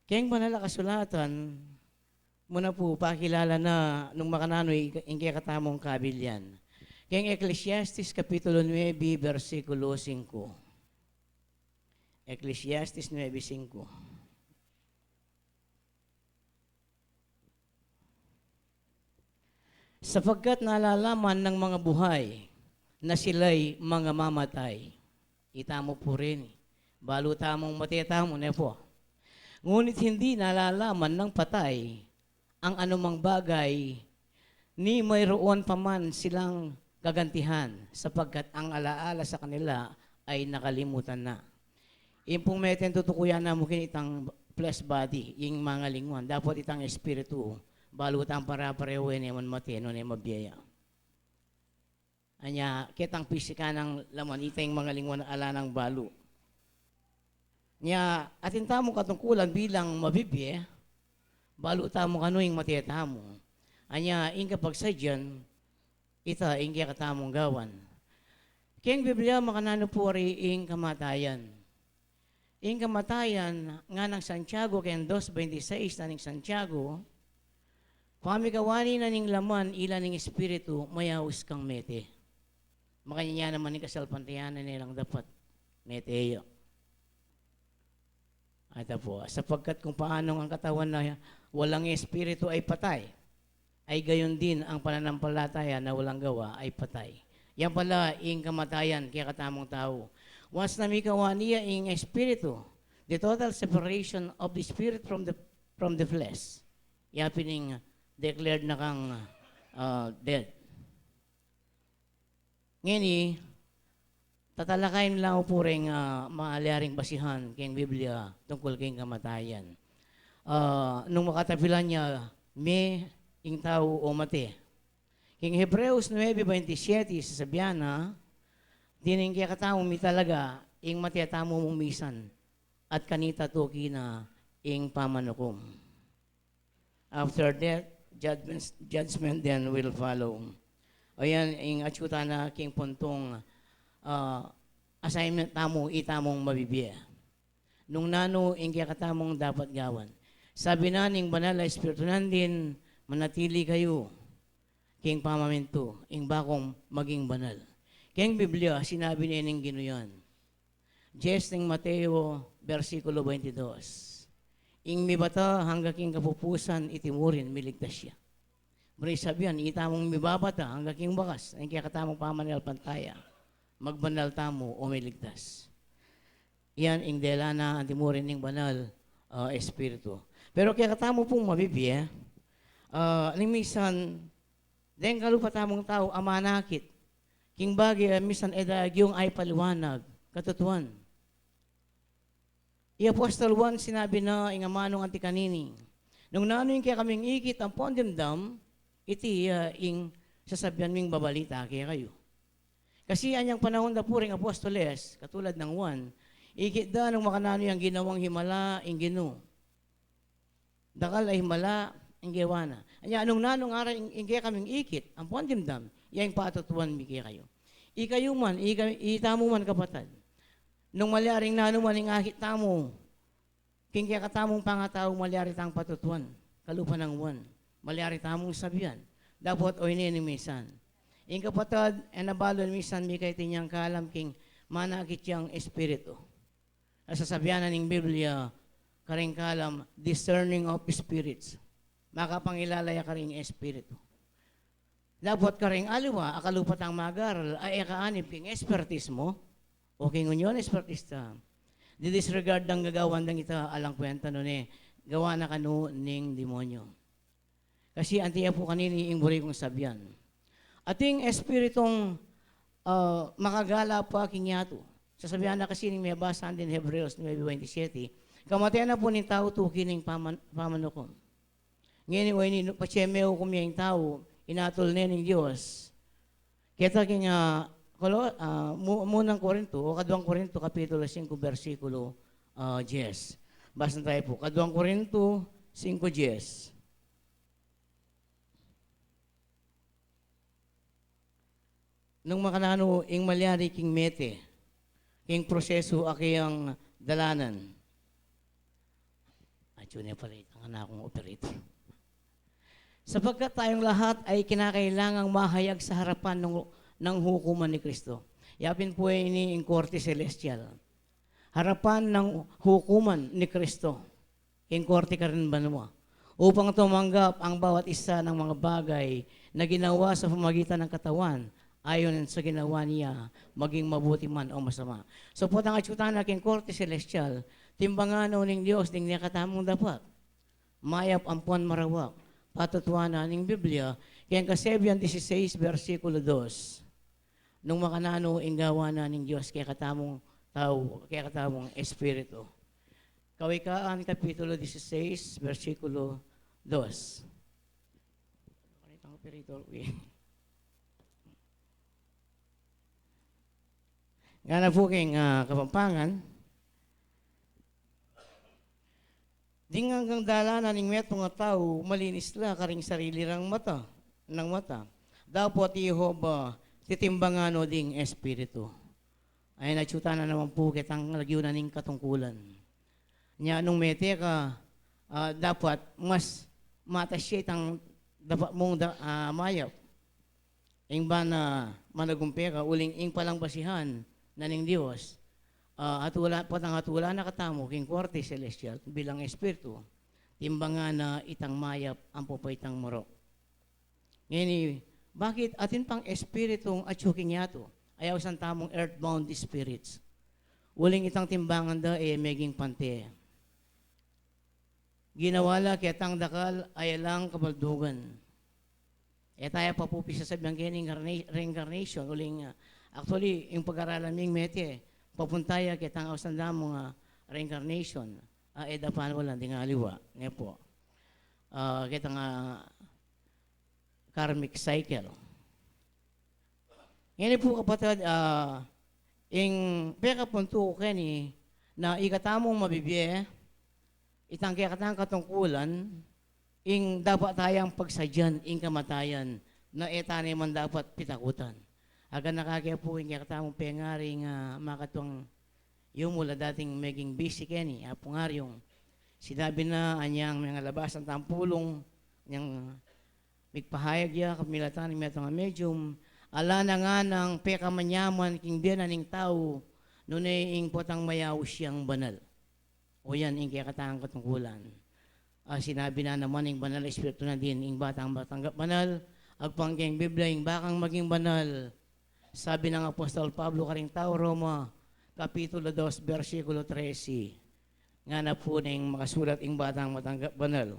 Keng banal na kasulatan, muna po, pakilala na nung makananoy ingkaya katamong kabilyan. Kaya Ecclesiastes Kapitulo 9, versikulo 5. Ecclesiastes 9:5. Sapagkat nalalaman ng mga buhay na sila'y mga mamatay. Itamo po rin. Balo tamong matitamo na po. Ngunit hindi nalalaman ng patay ang anumang bagay ni mayroon pa man silang gagantihan sapagkat ang alaala sa kanila ay nakalimutan na. Impong meten tutukuyan na mungkin itang flesh body, yung mga lingwan. Dapat itang espiritu, balut ang para-pareho ni man matino ni mabiyaya. Anya, kitang pisika ng laman, itang mga lingwan na ala ng balo. Nya, atin tamo katungkulan bilang mabibiye, balo tamo kanuing matiyatamo. Anya, inga pagsadyan, ita inga katamong gawan. Kaya Biblia makanano po ing kamatayan. Ing kamatayan nga ng Santiago, kaya 2:26 na ng Santiago, pamigawani na ning laman, ilan ng espiritu, mayawis kang mete. Makanya naman ni kasalpantayanan nilang dapat meteyo. At po, sapagkat kung paano ang katawan na walang espiritu ay patay, ay gayon din ang pananampalataya na walang gawa ay patay. Yan pala ing kamatayan kaya katamong tao. Once na may gawa niya ing espiritu, the total separation of the spirit from the flesh, yapining declared na kang dead. Ngini, tatalakayin lang po rin maalaring basihan kayong Biblia tungkol kayong kamatayan. Nung makatapilan niya, may ing tao o mati. King Hebreos 9:27 sasabihan na, dining kaya katamo mi talaga, ing matiyatamo mong misan, at kanita toki na ing pamanukom. After that, judgment then will follow. Ayan, ing atyuta na king puntong assignment tamo itamong mabibiya. Nung nano ing kaya katamong dapat gawan. Sabi na ning banal na Espiritu nandin, manatili kayo, king pamaminto, ing bakong maging banal. Kaya Biblia, sinabi niya ning ginuyan. Diyes ng Mateo, versikulo 22. Ing mibata hanggang king kapupusan, itimurin, miligtas siya. Maray sabihan, itamong mibabata hanggang king bakas, ang kaya katamong pamanal pantaya, magbanal tamo o miligtas. Yan, ing dela na antimurin ng banal espiritu. Pero kaya katamo pong mabibye, minsan, dahil kalupa tamong tao, amanakit, king bagay, minsan yung ay paliwanag, katutuan. I-Apostol 1, sinabi na, ing amanong antikanini, nung nano yung kaya kaming ikit, ang pondemdam, iti ing sasabihan ming babalita kaya kayo. Kasi anyang panahon na puring apostoles, katulad ng 1, ikit da nung makanano yung ginawang himala, ing gino. Dakal ay himala, ing gewana. Anya anong nanong ara ing kaya kaming ikit, ang pondemdam, yung patutuan mi kaya kayo. Ikayo man, itamo man kapatad. Nung malyaring nano man ing akit tamo, king kaya katamong pangatao malyari tang patutuan, kalupa ng 1. Malyari tamong sabihan. Dapat o minsan. Ing kapatad, nabalon minsan mi kay tinyang kalam king manakit yang espiritu. Nasasabihan na ng Biblia, karing kalam, discerning of spirits. Makapangilalaya karing espiritu. Dapat karing aliwa, akalupat ang magaral, ay kaanib king expertise mo, o king unyon expertista. Di-disregard ng gagawan ng ita alang kwenta nun gawa na kanu ning demonyo. Kasi antiya po kanini ing buri kong sabyan. Ating espiritong makagala pa kinyato. Sasabihan na kasi ning may basan din Hebreos 9:27. Kamatayan na po ning tao tuki ning pamanukom. Ngayon way ni pasyemeo kumiyang tao inatol ning Dios. Kita king munang Korinto o kaduang Korinto kapitulo 5 bersikulo 10. Basta tayo po kaduang Korinto 5:10. Nung makanano ing malyari king mete, king proseso akiyang dalanan. Niya pala ang anak kong operator. Sapagkat tayong lahat ay kinakailangang mahayag sa harapan ng hukuman ni Kristo. Yapin po ini ing korte celestial. Harapan ng hukuman ni Kristo. King korte ka rin ba naman? Upang tumanggap ang bawat isa ng mga bagay na ginawa sa pamagitan ng katawan ayon sa ginawa niya, maging mabuti man o masama. So po ang atyutan na king korte celestial, timbangano ning Diyos, ning nakatamong dapat. Mayap ampuan marawak, patutuanan ning Biblia, kaya Kasebian 16, versikulo 2, nung makanano inggawa na ning Diyos, kaya katamong tao, kaya katamong espiritu. Kawikaan, kapitulo 16, versikulo 2. Kanitang operator, nga na po king Kapampangan, ding hanggang dalanan ng metong nga tao, malinis la karing sarili ng mata. Dapat Jehova titimbangano ding espiritu. Ay nachuta na naman po kitang lagyo na ning katungkulan. Nya nung mete ka, dapat mas matasya itang dapat mong mayap. Ing ba na managumpe ka, uling ing palang basihan, naning Diyos, at wala na katamo, king korte celestial, bilang espiritu, timbangan na itang mayap ang pupaytang moro. Ngayon, bakit atin pang espiritong atsuking yato, ayaw sang tamong earthbound spirits, uling itang timbangan da meging pante. Ginawala kitang dakal ay lang kabaldugan. Tayo pa po sa sabihan kining reincarnation, uling actually, yung pag-aralan ng mete, papuntaya kitang ausanda mga reincarnation, dapan wala, di nga aliwa. Nga po. Kitang karmic cycle. Ngayon po kapatid, yung peka punto ko kani, na ikatamong mabibye, itang kaya katang katungkulan, ing dapat tayang pagsadyan, ing kamatayan, na etane man dapat pitakutan. Aga nakakaya po yung katamong pengari nga makatwang yung mula dating maging busy keni, apungaryong Sinabi na anyang mga labas ang tampulong, anyang migpahayag ya, kamilatan, nga medium, ala na nga ng peka manyaman, king diyan aning tao, nunay ing potang mayaw siyang banal. O yan, ing kaya katang katungkulan. Sinabi na naman ing banal, espiritu na din, ing batang matanggap banal, agpangking Biblia, ing bakang maging banal. Sabi ng Apostol Pablo karing tao, Roma, Kapitulo 2, versikulo 13, nga na po ning makasulat ing batang matanggap banal.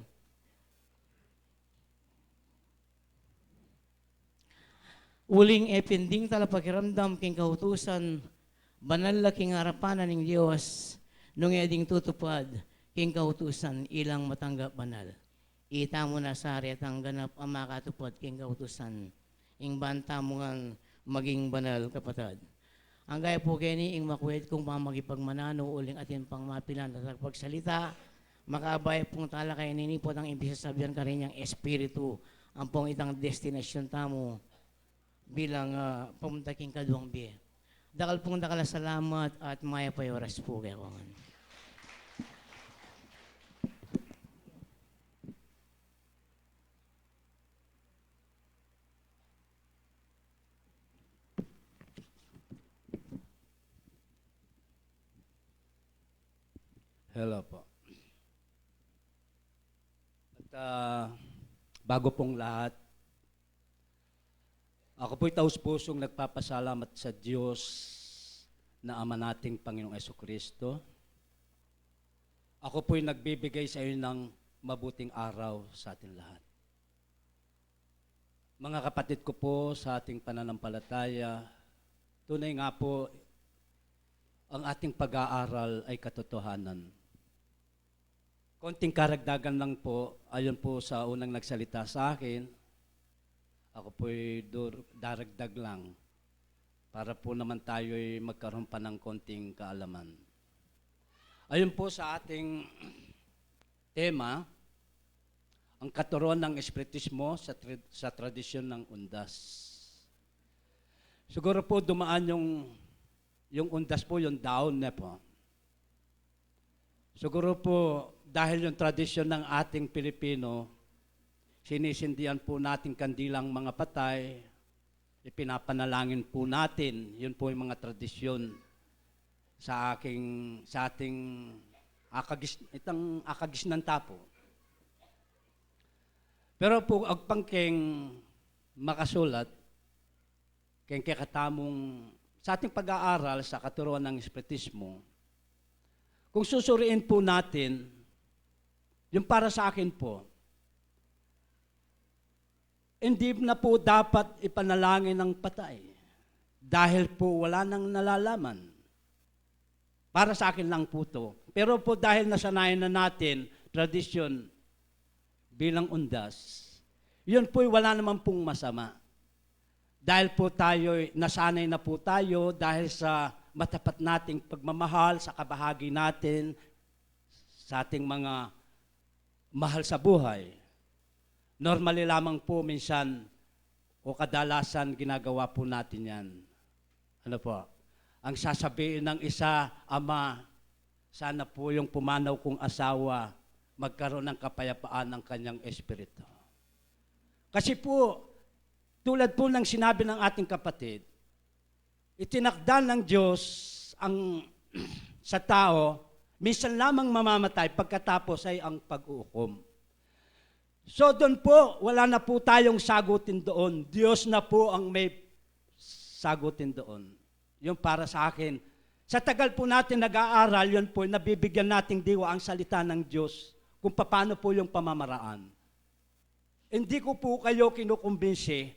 Uling epending talapakiramdam king kautusan, banal la king harapanan ning Dios, nung eding tutupad, king kautusan, ilang matanggap banal. Ita mo na sa ang ganap ang makatupad king kautusan, ing banta mo ngang maging banal kapatid. Ang gaya po kini ing makuwid kung mamagipagmanano uling atin pang mapilan at pagsalita, makabay pong talakay ninipot ang ibisasabihan ka rin yung espiritu, ang pong itang destinasyon tamo bilang pumunta king kaduang biye. Dakal pong dakala salamat at maya payoras po kayo. Hello po. At bago pong lahat, ako po'y taus-pusong nagpapasalamat sa Diyos na Ama nating Panginoong Jesucristo. Ako po'y nagbibigay sa iyo ng mabuting araw sa ating lahat. Mga kapatid ko po sa ating pananampalataya, tunay nga po ang ating pag-aaral ay katotohanan. Konting karagdagan lang po, ayon po sa unang nagsalita sa akin, ako po'y daragdag lang para po naman tayo'y magkaroon pa ng konting kaalaman. Ayon po sa ating tema, ang katuruan ng espiritismo sa tradisyon ng undas. Siguro po dumaan yung undas po, yung down na po. Siguro po, dahil yung tradisyon ng ating Pilipino, sinisindihan po natin kandilang mga patay, ipinapanalangin po natin, yun po yung mga tradisyon sa ating akagisnanta po. Pero po, agpangking makasulat, kaya katamong sa ating pag-aaral sa katuruan ng espiritismo, kung susuriin po natin, yung para sa akin po, hindi na po dapat ipanalangin ng patay dahil po wala nang nalalaman. Para sa akin lang po to. Pero po dahil nasanayan na natin, tradisyon bilang undas, yun po'y wala naman pong masama. Dahil po tayo, nasanay na po tayo dahil sa matapat nating pagmamahal sa kabahagi natin, sa ating mga mahal sa buhay. Normally lamang po minsan o kadalasan ginagawa po natin yan. Ano po? Ang sasabihin ng isa, Ama, sana po yung pumanaw kong asawa magkaroon ng kapayapaan ng kanyang espiritu. Kasi po, tulad po ng sinabi ng ating kapatid, itinakda ng Diyos ang sa tao, minsan lamang mamamatay pagkatapos ay ang pag-uukom. So doon po, wala na po tayong sagutin doon. Diyos na po ang may sagutin doon. Yung para sa akin. Sa tagal po natin nag-aaral, yun po, nabibigyan nating diwa ang salita ng Diyos kung paano po yung pamamaraan. Hindi ko po kayo kinukumbinsi,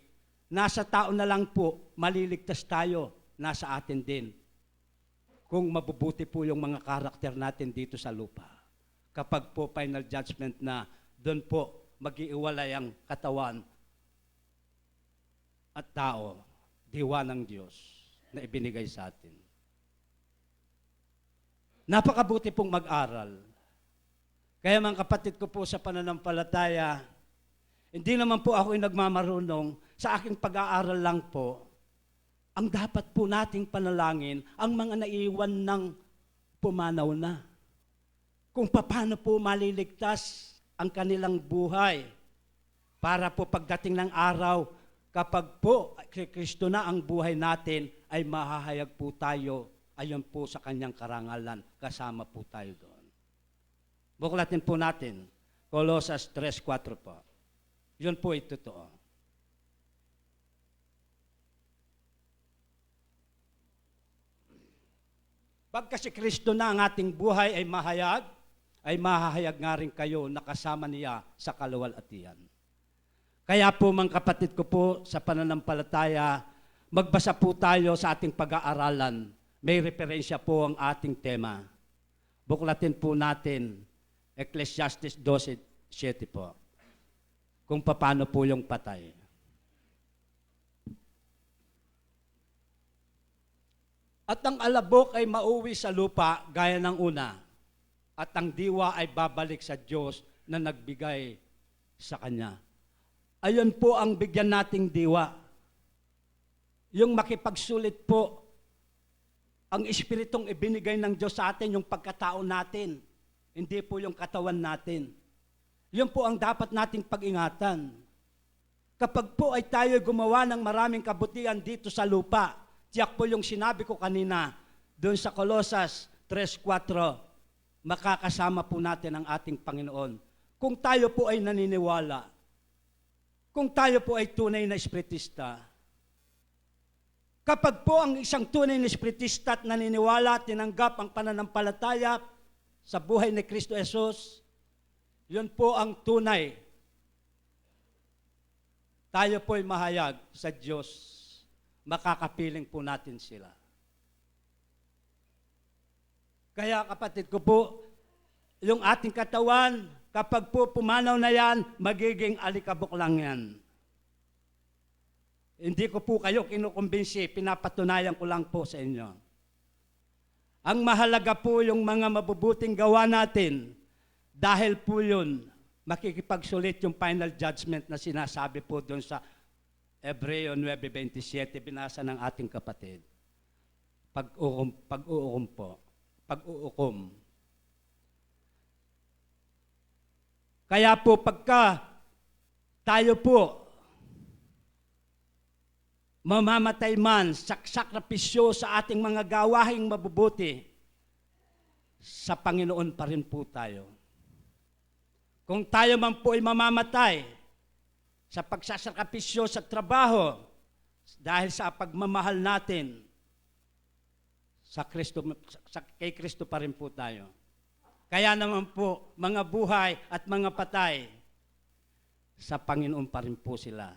nasa tao na lang po, maliligtas tayo, nasa atin din. Kung mabubuti po yung mga karakter natin dito sa lupa. Kapag po final judgment na, doon po, mag-iiwalay ang katawan at tao, diwa ng Diyos na ibinigay sa atin. Napakabuti pong mag-aral. Kaya mga kapatid ko po sa pananampalataya, hindi naman po ako nagmamarunong, sa aking pag-aaral lang po, ang dapat po nating panalangin, ang mga naiwan ng pumanaw na. kung paano po maliligtas ang kanilang buhay para po pagdating ng araw, kapag po kay Kristo na ang buhay natin, ay mahahayag po tayo ayon po sa kanyang karangalan, kasama po tayo doon. Buklatin po natin, Colosas 3:4 po. Yun po ay totoo. Pagka si Kristo na ang ating buhay ay mahahayag nga rin kayo na kasama niya sa kaluwalhatian. Kaya po mga kapatid ko po sa pananampalataya, magbasa po tayo sa ating pag-aaralan. May referensya po ang ating tema. Buklatin po natin, Ecclesiastes 12:7 po. Kung paano po yung patay. At ang alabok ay mauwi sa lupa gaya ng una. At ang diwa ay babalik sa Diyos na nagbigay sa Kanya. Ayon po ang bigyan nating diwa. Yung makipagsulit po, ang Espiritong ibinigay ng Diyos sa atin, yung pagkatao natin. Hindi po yung katawan natin. Yun po ang dapat nating pag-ingatan. Kapag po ay tayo gumawa ng maraming kabutihan dito sa lupa, tiyak po yung sinabi ko kanina, doon sa Colosas 3:4, makakasama po natin ang ating Panginoon. Kung tayo po ay naniniwala, kung tayo po ay tunay na espiritista, kapag po ang isang tunay na espiritista at naniniwala, tinanggap ang pananampalataya sa buhay ni Kristo Jesus, yun po ang tunay. Tayo po ay mahayag sa Diyos. Makakapiling po natin sila. Kaya kapatid ko po, yung ating katawan, kapag po pumanaw na yan, magiging alikabok lang yan. Hindi ko po kayo kinukumbinsi, pinapatunayan ko lang po sa inyo. Ang mahalaga po yung mga mabubuting gawa natin, dahil po yun, makikipagsulit yung final judgment na sinasabi po doon sa Hebreo 9:27, binasa ng ating kapatid. Pag-uukom po. Pag-uukom. Kaya po pagka tayo po mamamatay man, sakripisyo sa ating mga gawahing mabubuti, sa Panginoon pa rin po tayo. Kung tayo man po ay mamamatay sa pagsasakripisyo sa trabaho, dahil sa pagmamahal natin sa Kristo, kay Kristo pa rin po tayo. Kaya naman po, mga buhay at mga patay, sa Panginoon pa rin po sila.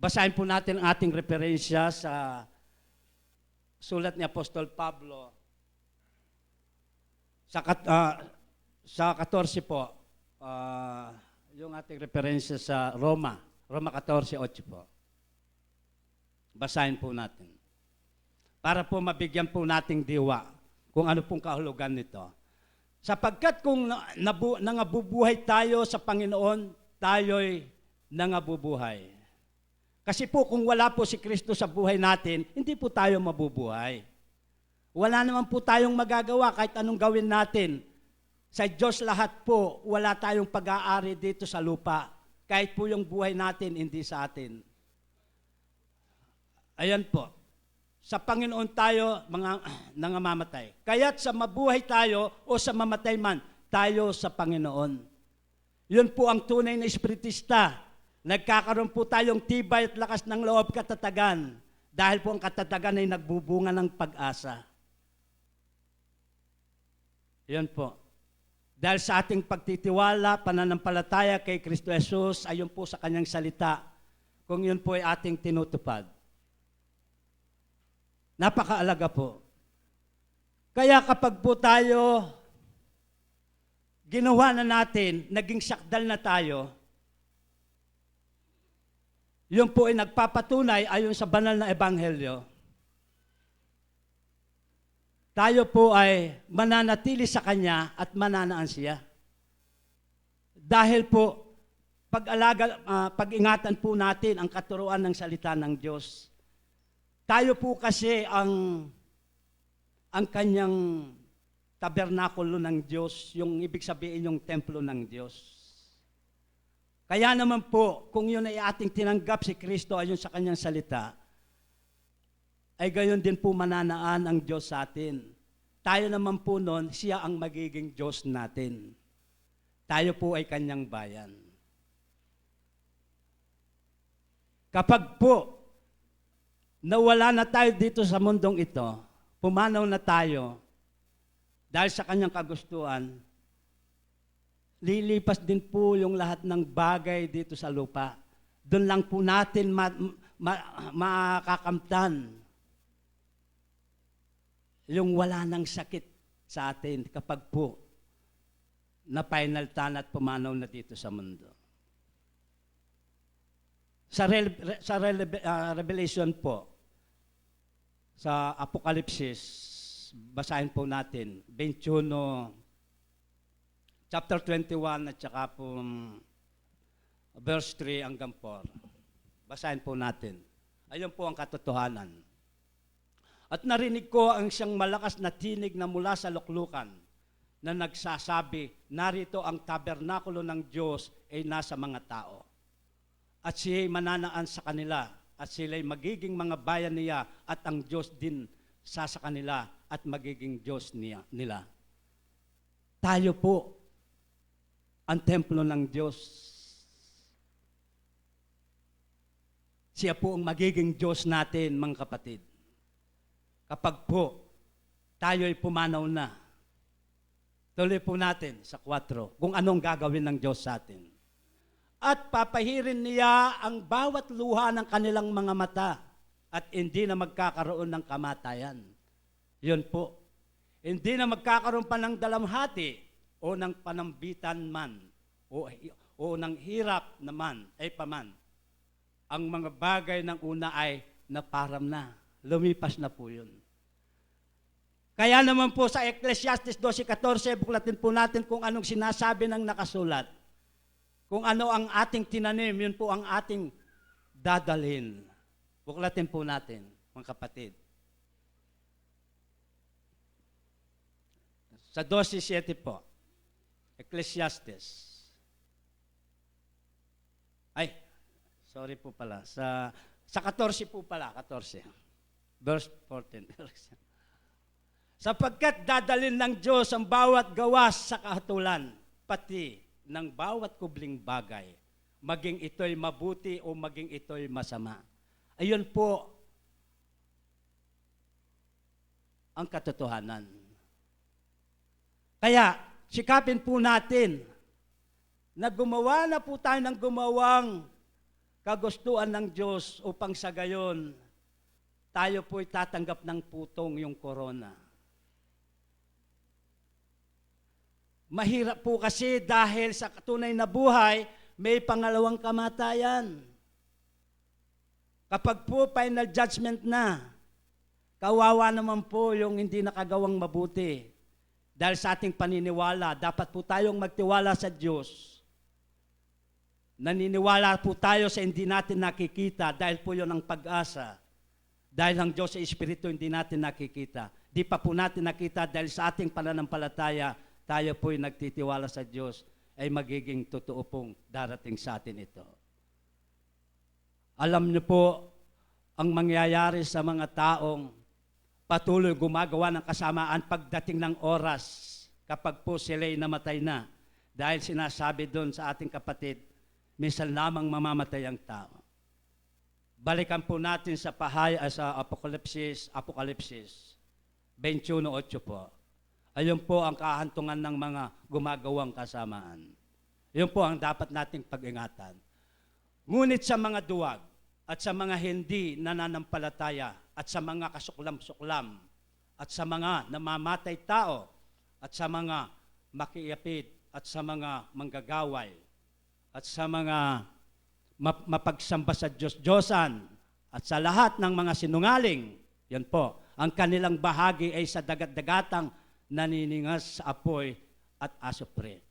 Basahin po natin ang ating referensya sa sulat ni Apostol Pablo sa 14 po, yung ating referensya sa Roma 14:8 po. Basahin po natin. Para po mabigyan po nating diwa kung ano pong kahulugan nito. Sapagkat kung nangabubuhay tayo sa Panginoon, tayo'y nangabubuhay. Kasi po kung wala po si Kristo sa buhay natin, hindi po tayo mabubuhay. Wala naman po tayong magagawa kahit anong gawin natin. Sa Diyos lahat po, wala tayong pag-aari dito sa lupa. Kahit po yung buhay natin, hindi sa atin. Ayan po. Sa Panginoon tayo mga nangamamatay. Kaya't sa mabuhay tayo o sa mamatay man, tayo sa Panginoon. Yun po ang tunay na espiritista. Nagkakaroon po tayong tibay at lakas ng loob, katatagan. Dahil po ang katatagan ay nagbubunga ng pag-asa. Yun po. Dahil sa ating pagtitiwala, pananampalataya kay Kristo Jesus, ayon po sa kanyang salita, kung yun po ay ating tinutupad. Napakaalaga po. Kaya kapag po tayo ginawa na natin, naging sakdal na tayo, yun po ay nagpapatunay ayon sa banal na ebanghelyo. Tayo po ay mananatili sa Kanya at mananaan siya. Dahil po, pag-ingatan po natin ang katuruan ng salita ng Diyos. Tayo po kasi ang kanyang tabernakulo ng Diyos, yung ibig sabihin yung templo ng Diyos. Kaya naman po, kung yun ay ating tinanggap si Kristo ayon sa kanyang salita, ay gayon din po mananaan ang Diyos sa atin. Tayo naman po noon, siya ang magiging Diyos natin. Tayo po ay kanyang bayan. Kapag po nawala na tayo dito sa mundong ito, pumanaw na tayo dahil sa kanyang kagustuhan, lilipas din po yung lahat ng bagay dito sa lupa. Doon lang po natin makakamtan yung wala ng sakit sa atin kapag po na final tan at pumanaw na dito sa mundo. Sa Revelation po, sa Apokalipsis, basahin po natin, 21, chapter 21 at saka po verse 3 hanggang 4. Basahin po natin. Ayun po ang katotohanan. At narinig ko ang siyang malakas na tinig na mula sa luklukan na nagsasabi, narito ang tabernakulo ng Diyos ay nasa mga tao. At siya'y mananaan sa kanila at sila'y magiging mga bayan niya at ang Diyos din sa kanila at magiging Diyos nila. Tayo po ang templo ng Diyos. Siya po ang magiging Diyos natin, mga kapatid. Kapag po tayo ay pumanaw na, tuloy po natin sa 4, kung anong gagawin ng Diyos sa atin. At papahirin niya ang bawat luha ng kanilang mga mata at hindi na magkakaroon ng kamatayan. Yun po. Hindi na magkakaroon pa ng dalamhati o ng panambitan man o ng hirap naman ay paman. Ang mga bagay ng una ay naparam na. Lumipas na po yun. Kaya naman po sa Ecclesiastes 12:14, buklatin po natin kung anong sinasabi ng nakasulat. Kung ano ang ating tinanim, yun po ang ating dadalhin. Buklatin po natin, mga kapatid. Sa 12:7 po, Ecclesiastes. Ay, sorry po pala. Sa 14 po pala, 14. Verse 14. Sapagkat dadalhin ng Diyos ang bawat gawas sa kahatulan, pati ng bawat kubling bagay, maging ito'y mabuti o maging ito'y masama. Ayun po ang katotohanan. Kaya, sikapin po natin na gumawa na po tayo ng gumawang kagustuhan ng Diyos upang sa gayon, tayo po'y tatanggap ng putong yung corona. Mahirap po kasi dahil sa tunay na buhay, may pangalawang kamatayan. Kapag po final judgment na, kawawa naman po yung hindi nakagawang mabuti. Dahil sa ating paniniwala, dapat po tayong magtiwala sa Diyos. Naniniwala po tayo sa hindi natin nakikita dahil po yun ang pag-asa. Dahil ang Diyos sa Espiritu hindi natin nakikita. Di pa po natin nakita dahil sa ating pananampalataya, tayo po'y nagtitiwala sa Diyos ay magiging totoo pong darating sa atin ito. Alam niyo po ang mangyayari sa mga taong patuloy gumagawa ng kasamaan pagdating ng oras kapag po sila'y namatay na. Dahil sinasabi doon sa ating kapatid, minsan lamang mamamatay ang tao. Balikan po natin sa sa Apokalipsis 21:8 po. Ayun po ang kahantungan ng mga gumagawang kasamaan. Yun po ang dapat nating pag-ingatan. Ngunit sa mga duwag at sa mga hindi nananampalataya at sa mga kasuklam-suklam at sa mga namamatay tao at sa mga makiapid at sa mga manggagaway at sa mga mapagsamba sa Diyos-Diyosan at sa lahat ng mga sinungaling, yan po, ang kanilang bahagi ay sa dagat-dagatang naniningas sa apoy at asupre.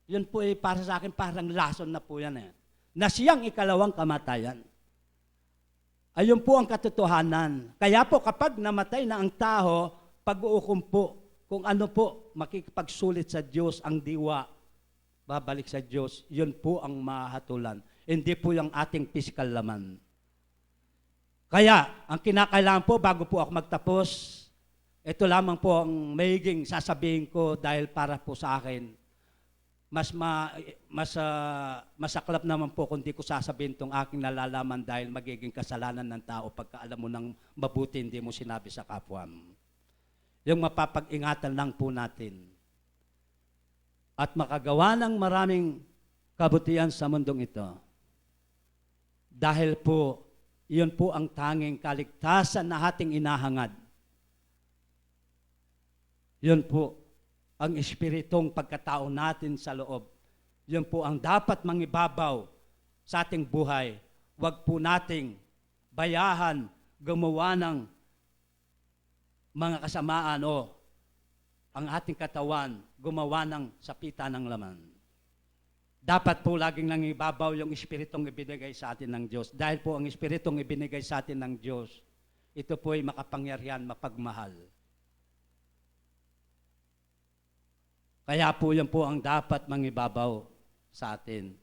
Yun po ay para sa akin parang lason na po yan na siyang ikalawang kamatayan. Ayun po ang katotohanan. Kaya po kapag namatay na ang tao, pag-uukom po, kung ano po makikipagsulit sa Diyos ang diwa, babalik sa Diyos, yun po ang mahatulan. Hindi po yung ating physical laman. Kaya, ang kinakailangan po bago po ako magtapos, ito lamang po ang magiging sasabihin ko dahil para po sa akin. Masaklap naman po kung di ko sasabihin itong aking nalalaman dahil magiging kasalanan ng tao pagka alam mo ng mabuti hindi mo sinabi sa kapwa mo. Yung mapapag-ingatan lang po natin. At makagawa ng maraming kabutihan sa mundong ito. Dahil po, iyon po ang tanging kaligtasan na ating inahangad. Yun po ang espiritong pagkatao natin sa loob. Yun po ang dapat mangibabaw sa ating buhay. Huwag po nating bayahan, gumawa ng mga kasamaan o ang ating katawan gumawa ng sapitan ng laman. Dapat po laging nangibabaw yung espiritong ibinigay sa atin ng Diyos. Dahil po ang espiritong ibinigay sa atin ng Diyos, ito po ay makapangyarihan, mapagmahal. Kaya po yan po ang dapat mangibabaw sa atin.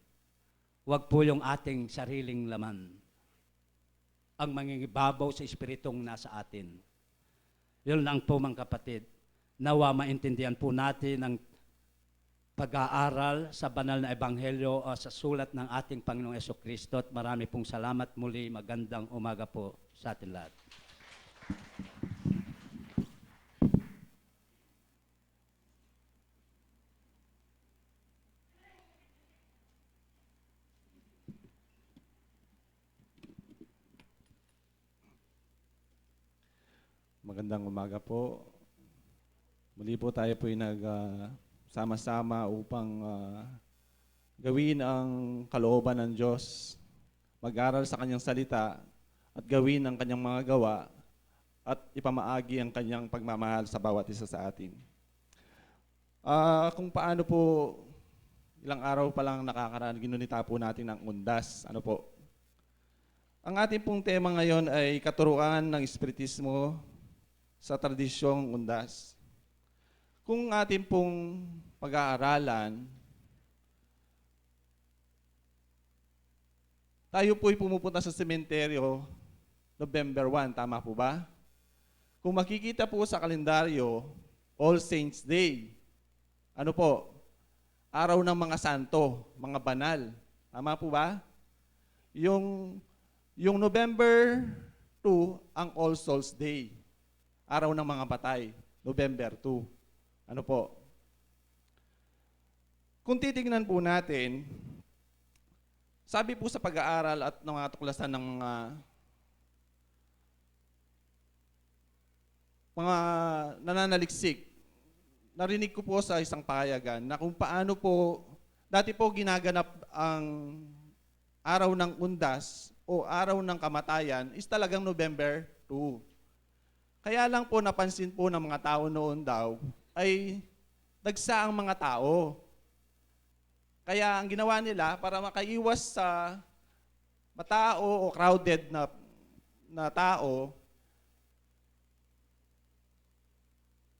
Huwag po yung ating sariling laman ang mangingibabaw sa espiritong nasa atin. Yun lang po mga kapatid. Nawa maintindihan po natin ang pag-aaral sa banal na ebanghelyo o sa sulat ng ating Panginoong Jesucristo. At marami pong salamat muli. Magandang umaga po sa atin lahat. Magandang umaga po. Muli po tayo po sama-sama upang gawin ang kalooban ng Diyos, mag-aral sa Kanyang salita at gawin ang Kanyang mga gawa at ipamaagi ang Kanyang pagmamahal sa bawat isa sa atin. Kung paano po, ilang araw pa lang nakakaraan, ginunita po natin ang undas. Ano po? Ang ating pong tema ngayon ay katuruan ng Espiritismo sa tradisyong undas. Kung atin pong pag-aaralan, tayo po'y pumupunta sa sementeryo November 1, tama po ba? Kung makikita po sa kalendaryo, All Saints Day, ano po? Araw ng mga santo, mga banal. Tama po ba? Yung November 2, ang All Souls Day. Araw ng mga patay, November 2. Ano po? Kung titingnan po natin, sabi po sa pag-aaral at ng mga tuklasan ng mga nananaliksik, narinig ko po sa isang pahayagan na kung paano po, dati po ginaganap ang araw ng undas o araw ng kamatayan is talagang November 2. Kaya lang po napansin po ng mga tao noon daw ay dagsa ang mga tao. Kaya ang ginawa nila para makaiwas sa matao o crowded na tao,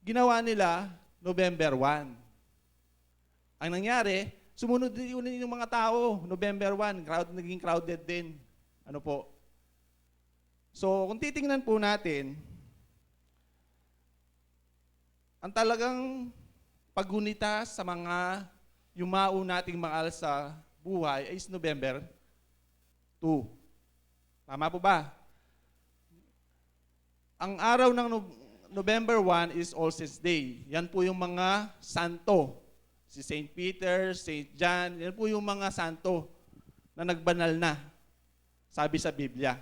ginawa nila November 1. Ang nangyari, sumunod din yung mga tao, November 1, naging crowded din. Ano po? So kung titingnan po natin, ang talagang paggunita sa mga yumao nating mahal sa buhay ay is November 2. Tama po ba? Ang araw ng November 1 is All Saints Day. Yan po yung mga santo. Si St. Peter, St. John, yan po yung mga santo na nagbanal na. Sabi sa Biblia.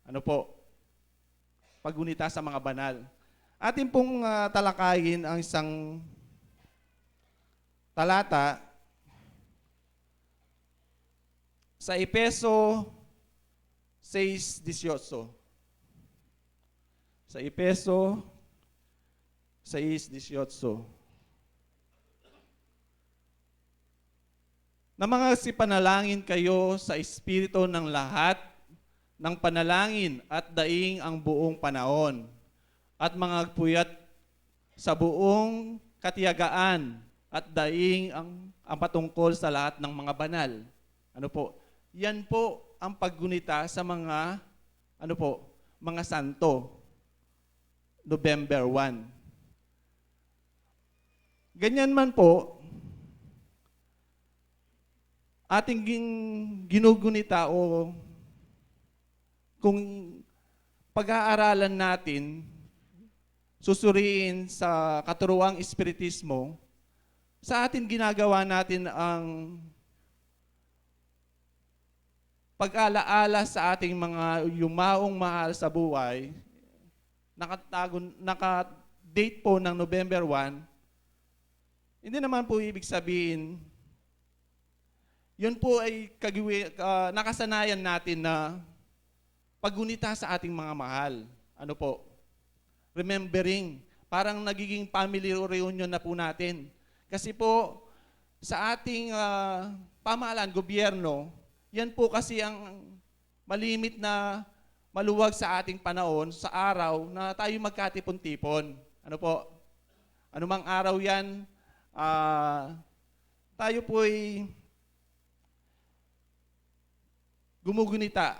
Ano po? Paggunita sa mga banal. Atin pong talakayin ang isang talata sa Efeso 6:18. Sa Efeso 6:18. Na mga sipanalangin kayo sa espiritu ng lahat ng panalangin at daing ang buong panahon. At mga puyat sa buong katiyagaan at daing ang patungkol sa lahat ng mga banal. Ano po? Yan po ang paggunita sa mga mga santo. November 1. Ganyan man po, ating ginugunita o kung pag-aaralan natin, susuriin sa katuruang espiritismo, sa atin ginagawa natin ang pag-alaala sa ating mga yumaong mahal sa buhay, naka-date po ng November 1, hindi naman po ibig sabihin, yun po ay nakasanayan natin na paggunita sa ating mga mahal. Ano po? Remembering. Parang nagiging family reunion na po natin. Kasi po, sa ating pamahalaan, gobyerno, yan po kasi ang malimit na maluwag sa ating panahon, sa araw, na tayo magkatipon-tipon. Ano po? Anumang araw yan, tayo po'y gumugunita.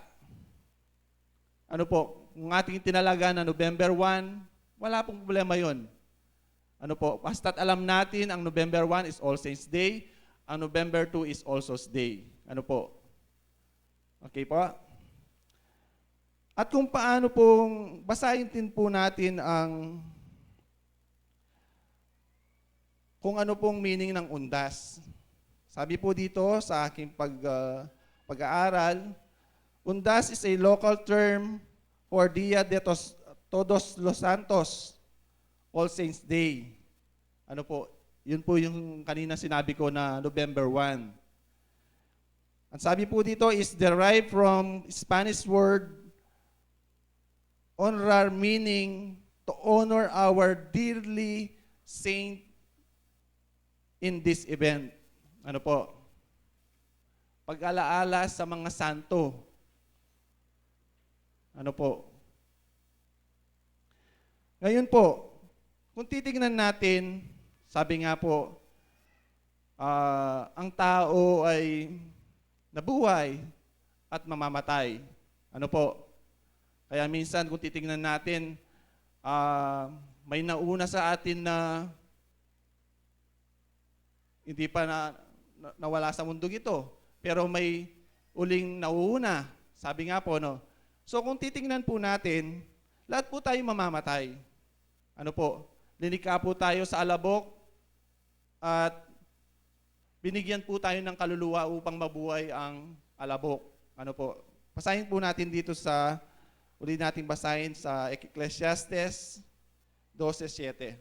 Ano po, kung ating tinalaga na November 1, wala pong problema yon. Ano po, basta't alam natin ang November 1 is All Saints Day, ang November 2 is All Souls Day. Ano po? Okay po? At kung paano pong, basahin din po natin kung ano pong meaning ng undas. Sabi po dito sa aking pag-aaral, undas is a local term for Dia de Todos los Santos, All Saints Day. Ano po? Yun po yung kanina sinabi ko na November 1. Ang sabi po dito is derived from Spanish word honrar, meaning to honor our dearly saint in this event. Ano po? Pag-alaala sa mga santo. Ano po? Ngayon po, kung titignan natin, sabi nga po, ang tao ay nabuhay at mamamatay. Ano po? Kaya minsan kung titignan natin, may nauna sa atin na hindi pa nawala sa mundong ito. Pero may uling nauuna. Sabi nga po, no? So kung titingnan po natin, lahat po tayo mamamatay. Ano po? Linikha po tayo sa alabok at binigyan po tayo ng kaluluwa upang mabuhay ang alabok. Ano po? Basahin po natin dito uli natin basahin sa Ecclesiastes 12:7.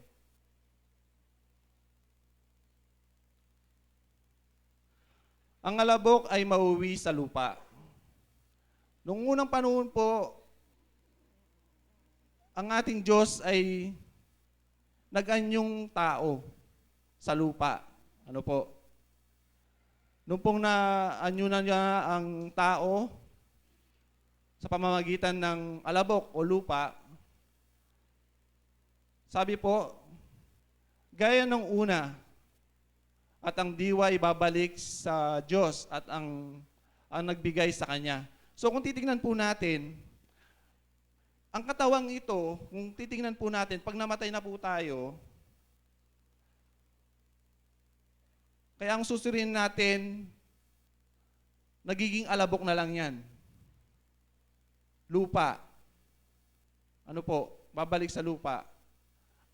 Ang alabok ay mauwi sa lupa. Noong unang panahon po, ang ating Diyos ay nag-anyong tao sa lupa. Ano po? Noong pong na-anyo na niya ang tao sa pamamagitan ng alabok o lupa, sabi po, gaya ng una, at ang diwa ay babalik sa Diyos at ang nagbigay sa Kanya. So kung titingnan po natin, ang katawang ito, kung titingnan po natin, pag namatay na po tayo, kaya ang susurin natin, nagiging alabok na lang yan. Lupa. Ano po? Babalik sa lupa.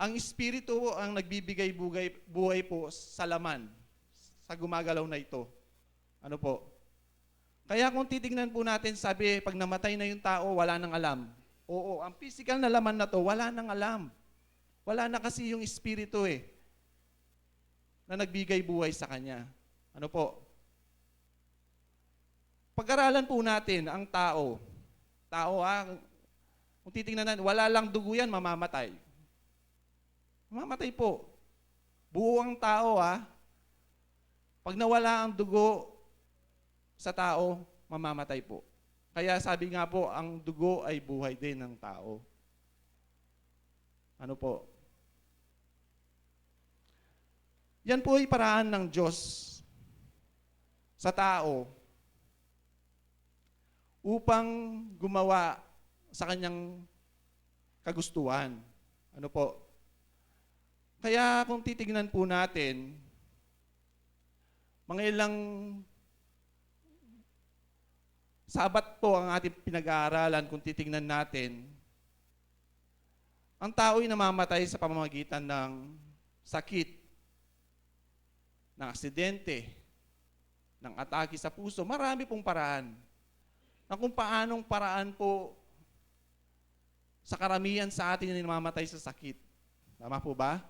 Ang espiritu ang nagbibigay buhay po sa laman, sa gumagalaw na ito. Ano po? Kaya kung titingnan po natin, sabi, pag namatay na yung tao, wala nang alam. Oo, ang physical na laman na to, wala nang alam. Wala na kasi yung espiritu na nagbigay buhay sa kanya. Ano po? Pag-aralan po natin ang tao. Kung titingnan natin, wala lang dugo yan, mamamatay. Mamamatay po. Buo ang tao Pag nawala ang dugo sa tao, mamamatay po. Kaya sabi nga po, ang dugo ay buhay din ng tao. Ano po? Yan po ay paraan ng Diyos sa tao upang gumawa sa kanyang kagustuhan. Ano po? Kaya kung titignan po natin, mga ilang Sabat po ang ating pinag-aaralan kung titignan natin. Ang tao'y namamatay sa pamamagitan ng sakit, ng aksidente, ng atake sa puso. Marami pong paraan. Na kung paanong paraan po sa karamihan sa atin yung namamatay sa sakit. Tama po ba?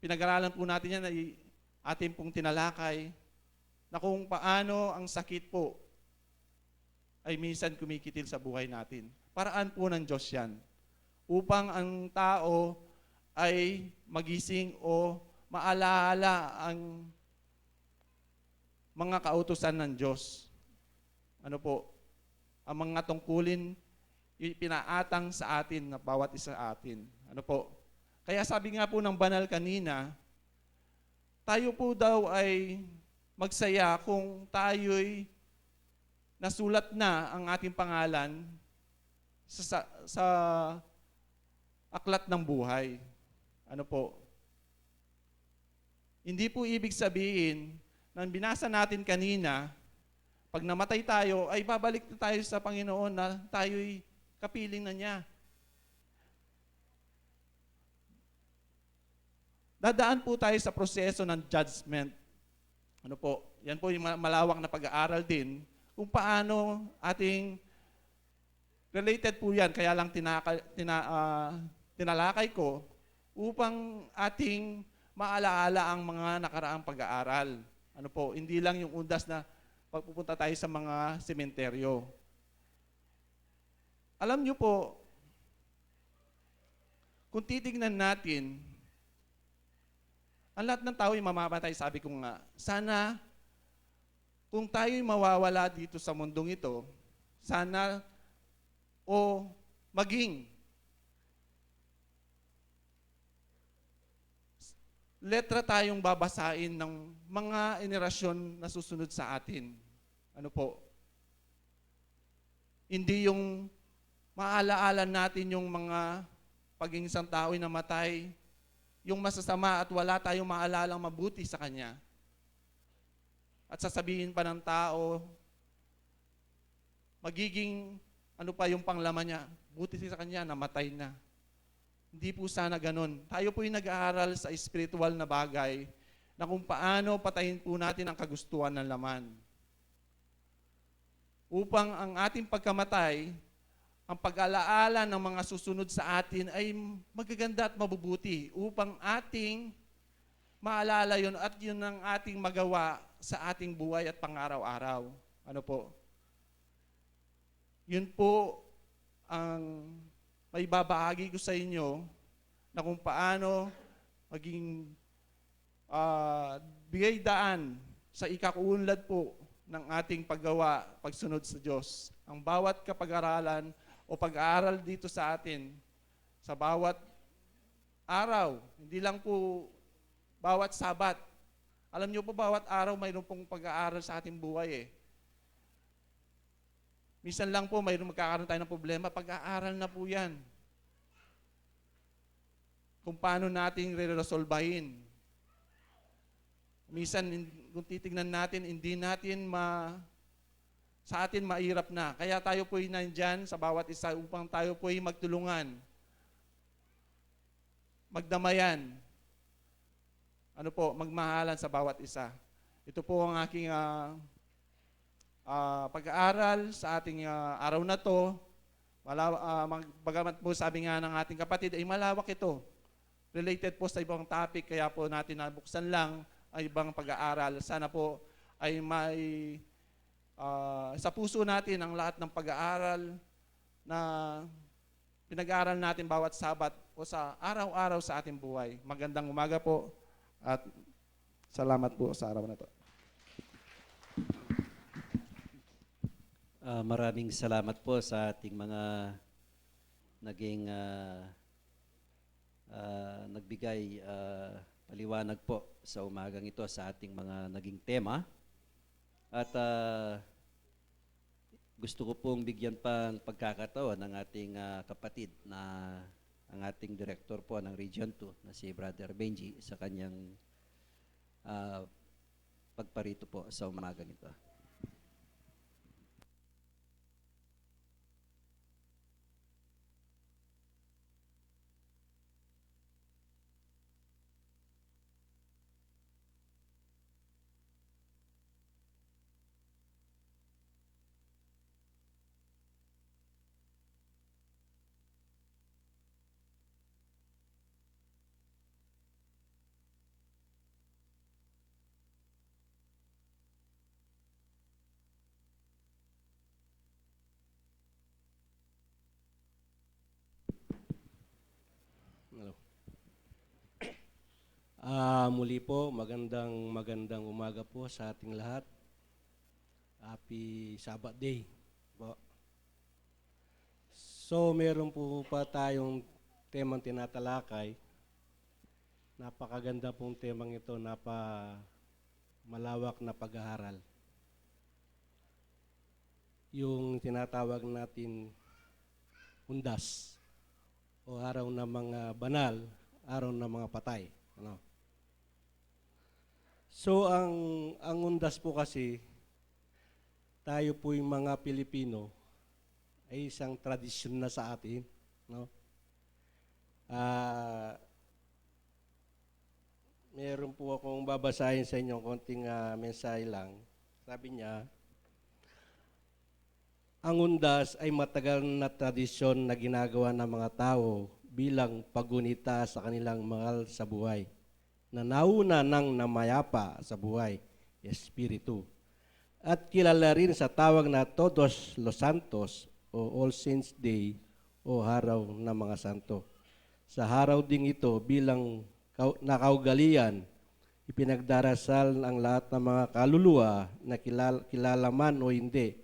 Pinag-aralan po natin yan ay ating pong tinalakay na kung paano ang sakit po ay minsan kumikitil sa buhay natin. Paraan po ng Diyos yan upang ang tao ay magising o maalaala ang mga kautusan ng Diyos. Ano po? Ang mga tungkulin pinaatang sa atin na bawat isa atin. Ano po? Kaya sabi nga po ng banal kanina, tayo po daw ay magsaya kung tayo'y nasulat na ang ating pangalan sa aklat ng buhay. Ano po? Hindi po ibig sabihin na binasa natin kanina, pag namatay tayo, ay babalik na tayo sa Panginoon na tayo'y kapiling na niya. Dadaan po tayo sa proseso ng judgment. Ano po? Yan po yung malawak na pag-aaral din kung paano ating related po yan. Kaya lang tinalakay ko upang ating maalaala ang mga nakaraang pag-aaral. Ano po? Hindi lang yung undas na pagpupunta tayo sa mga sementeryo. Alam nyo po, kung titignan natin, ang lahat ng tao ay mamamatay, sabi ko nga. Sana, kung tayo'y mawawala dito sa mundong ito, sana o maging letra tayong babasain ng mga henerasyon na susunod sa atin. Ano po? Hindi yung maalaala natin yung mga paging isang tao'y namatay, yung masasama at wala tayong maalalang mabuti sa Kanya. At sasabihin pa ng tao, magiging ano pa yung panglaman niya, buti sa Kanya, namatay na. Hindi po sana ganun. Tayo po yung nag-aaral sa spiritual na bagay na kung paano patayin po natin ang kagustuhan ng laman. Upang ang ating pagkamatay, ang pag-alaala ng mga susunod sa atin ay magaganda at mabubuti upang ating maalala yun at yun ang ating magawa sa ating buhay at pang-araw-araw. Ano po? Yun po ang may babahagi ko sa inyo na kung paano maging bigay daan sa ikakuunlad po ng ating paggawa, pagsunod sa Diyos. Ang bawat kapag-aralan o pag-aaral dito sa atin, sa bawat araw, hindi lang po bawat Sabat. Alam niyo po, bawat araw mayroon pong pag-aaral sa ating buhay eh. Minsan lang po mayroon magkakaroon tayo ng problema, pag-aaral na po yan. Kung paano natin re-resolbahin. Minsan, kung titignan natin, hindi natin sa atin mahirap na. Kaya tayo po'y nandyan sa bawat isa upang tayo po'y magtulungan. Magdamayan. Ano po, magmahalan sa bawat isa. Ito po ang aking pag-aaral sa ating araw na to. Bagamat po sabi nga ng ating kapatid, ay malawak ito. Related po sa ibang topic, kaya po natin nabuksan lang ang ibang pag-aaral. Sana po ay may sa puso natin ang lahat ng pag-aaral na pinag-aaral natin bawat Sabat o sa araw-araw sa ating buhay. Magandang umaga po at salamat po sa araw na to. Maraming salamat po sa ating mga naging nagbigay paliwanag po sa umagang ito sa ating mga naging tema. At gusto ko pong bigyan pang pagkakataon ng ating kapatid na ang ating director po ng Region 2 na si Brother Benji sa kanyang pagparito po sa umagang ito. Hello. Muli po, magandang umaga po sa ating lahat. Happy Sabbath Day po. So, meron po pa tayong temang tinatalakay. Napakaganda pong temang ito, malawak na pag-aaral. Yung tinatawag natin undas o araw ng mga banal, araw ng mga patay. Ano? So, ang undas po kasi, tayo po yung mga Pilipino, ay isang tradisyon na sa atin. No? Meron po akong babasahin sa inyo, konting mensahe lang. Sabi niya, ang undas ay matagal na tradisyon na ginagawa ng mga tao bilang pagunita sa kanilang mahal sa buhay, na nauna ng namayapa sa buhay, Espiritu. At kilala rin sa tawag na Todos los Santos o All Saints Day o Araw ng mga Santo. Sa araw ding ito bilang nakaugalian, ipinagdarasal ang lahat ng mga kaluluwa na kilala man o hindi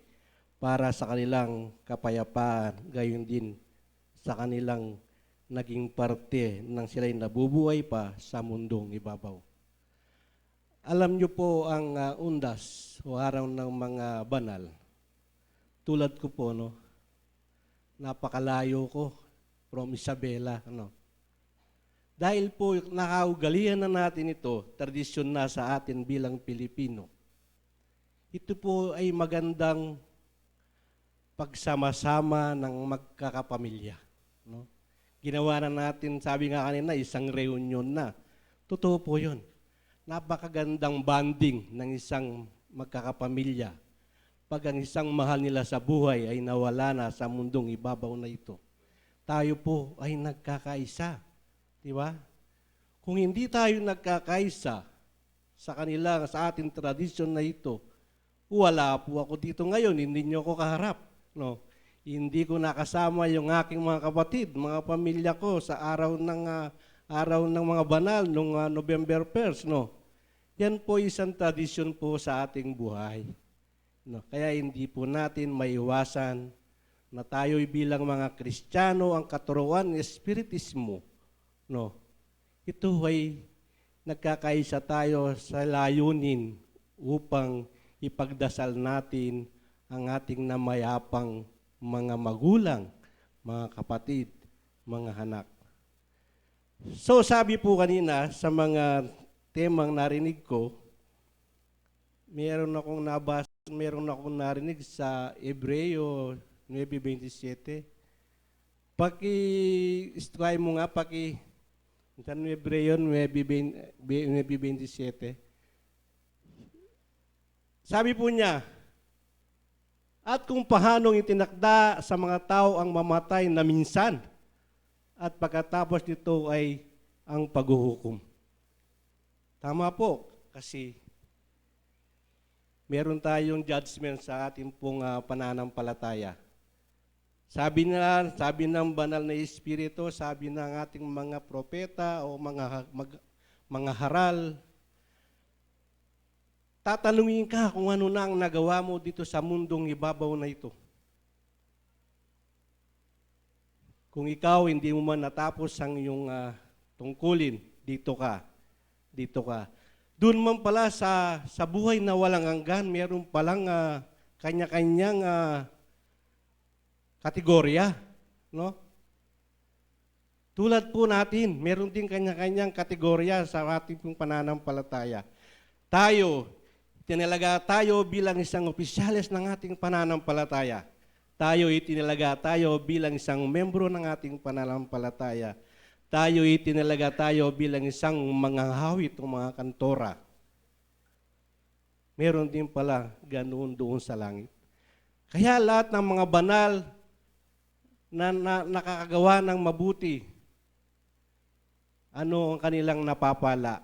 para sa kanilang kapayapaan, gayon din sa kanilang naging parte nang sila'y nabubuhay pa sa mundong ibabaw. Alam niyo po ang undas o araw ng mga banal. Tulad ko po, no, napakalayo ko from Isabela. Ano. Dahil po nakaugalian na natin ito, tradisyon na sa atin bilang Pilipino. Ito po ay magandang pagsama-sama ng magkakapamilya. No? Ginawa na natin, sabi nga kanina, isang reunion na. Totoo po yun. Napakagandang bonding ng isang magkakapamilya pag ang isang mahal nila sa buhay ay nawala na sa mundong ibabaw na ito. Tayo po ay nagkakaisa. Di ba? Kung hindi tayo nagkakaisa sa kanila, sa ating tradisyon na ito, wala po ako dito ngayon, hindi niyo ako kaharap. No, hindi ko nakasama yung aking mga kapatid, mga pamilya ko sa araw ng mga banal nung November 1st, no. Yan po isang tradisyon po sa ating buhay. No, kaya hindi po natin maiwasan na tayo'y bilang mga Kristiyano ang katuruan ng Espiritismo. No. Ito ay nagkakaisa tayo sa layunin upang ipagdasal natin ang ating namayapang mga magulang, mga kapatid, mga anak. So sabi po kanina sa mga temang narinig ko, meron akong narinig sa Hebreo 9:27. Paki-try mo nga, sa Hebreo 9:27. Sabi po niya, at kung paanong itinakda sa mga tao ang mamatay na minsan, at pagkatapos nito ay ang paghuhukom. Tama po, kasi meron tayong judgment sa ating pong pananampalataya. Sabi ng banal na Espiritu, sabi ng ating mga propeta o mga haral, tatanungin ka kung ano na ang nagawa mo dito sa mundong ibabaw na ito. Kung ikaw hindi mo man natapos ang iyong tungkulin, dito ka, dito ka. Doon man pala sa buhay na walang hanggan, meron palang kanya-kanyang kategorya, no? Tulad po natin, meron din kanya-kanyang kategorya sa ating pong pananampalataya. Tayo, tinalaga tayo bilang isang opisyalis ng ating pananampalataya. Tayo itinalaga tayo bilang isang membro ng ating pananampalataya. Tayo itinalaga tayo bilang isang manghahawit o mga kantora. Meron din pala ganoon doon sa langit. Kaya lahat ng mga banal na nakakagawa ng mabuti, ano ang kanilang napapala?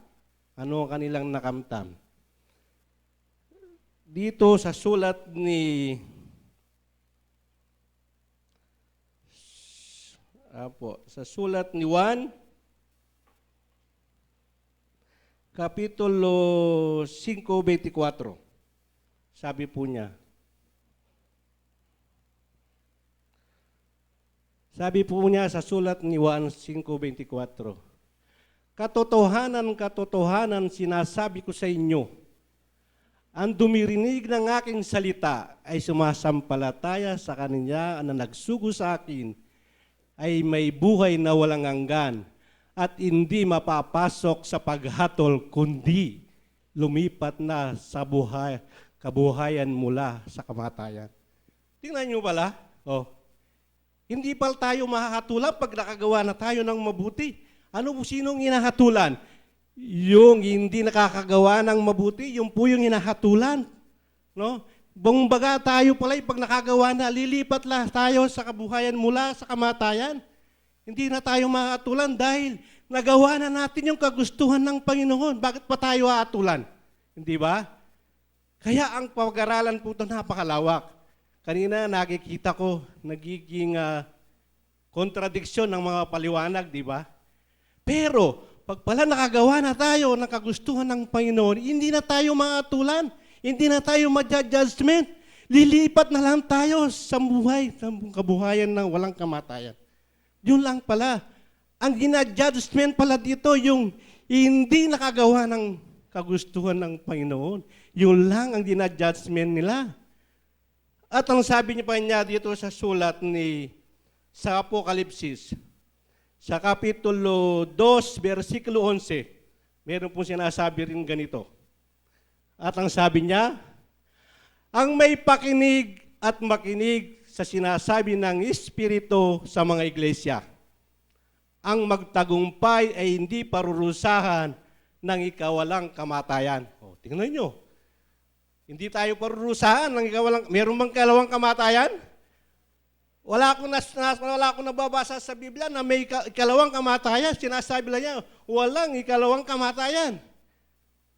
Ano ang kanilang nakamtam? Dito sa sulat ni sa sulat ni Juan, Kapitulo 5:24, sabi po niya, sa sulat ni Juan 5:24, katotohanan, sinasabi ko sa inyo, ang dumirinig ng aking salita ay sumasampalataya sa kanya na nagsugo sa akin, ay may buhay na walang hanggan at hindi mapapasok sa paghatol kundi lumipat na sa kabuhayan mula sa kamatayan. Tingnan niyo pala, hindi pala tayo mahahatulan pag nakagawa na tayo ng mabuti. Sinong hinahatulan? Yung hindi nakakagawa ng mabuti, yung po yung hinahatulan. No? Bumbaga tayo pala, pag nakagawa na, lilipat lang tayo sa kabuhayan mula sa kamatayan. Hindi na tayo mahatulan dahil nagawa na natin yung kagustuhan ng Panginoon. Bakit pa tayo hatulan? Hindi ba? Kaya ang pag-aralan po ito napakalawak. Kanina nakikita ko, nagiging kontradiksyon ng mga paliwanag, di ba? Pero, pag pala nakagawa na tayo ng kagustuhan ng Panginoon, hindi na tayo mahatulan. Hindi na tayo ma-judgment. Lilipat na lang tayo sa buhay, sa kabuhayan ng walang kamatayan. Yun lang pala. Ang gina-judgment pala dito, yung hindi nakagawa ng kagustuhan ng Panginoon. Yun lang ang gina-judgment nila. At ang sabi niya pa niya dito sa sulat sa Apokalipsis, sa Kapitulo 2, versikulo 11, meron pong sinasabi rin ganito. At ang sabi niya, ang may pakinig at makinig sa sinasabi ng Espiritu sa mga iglesia. Ang magtagumpay ay hindi parurusahan ng ikawalang kamatayan. Tingnan nyo. Hindi tayo parurusahan ng ikawalang, meron bang ikalawang kamatayan? Wala akong nababasa sa Biblia na may ikalawang kamatayan. Sinasabi lang niya, walang ikalawang kamatayan.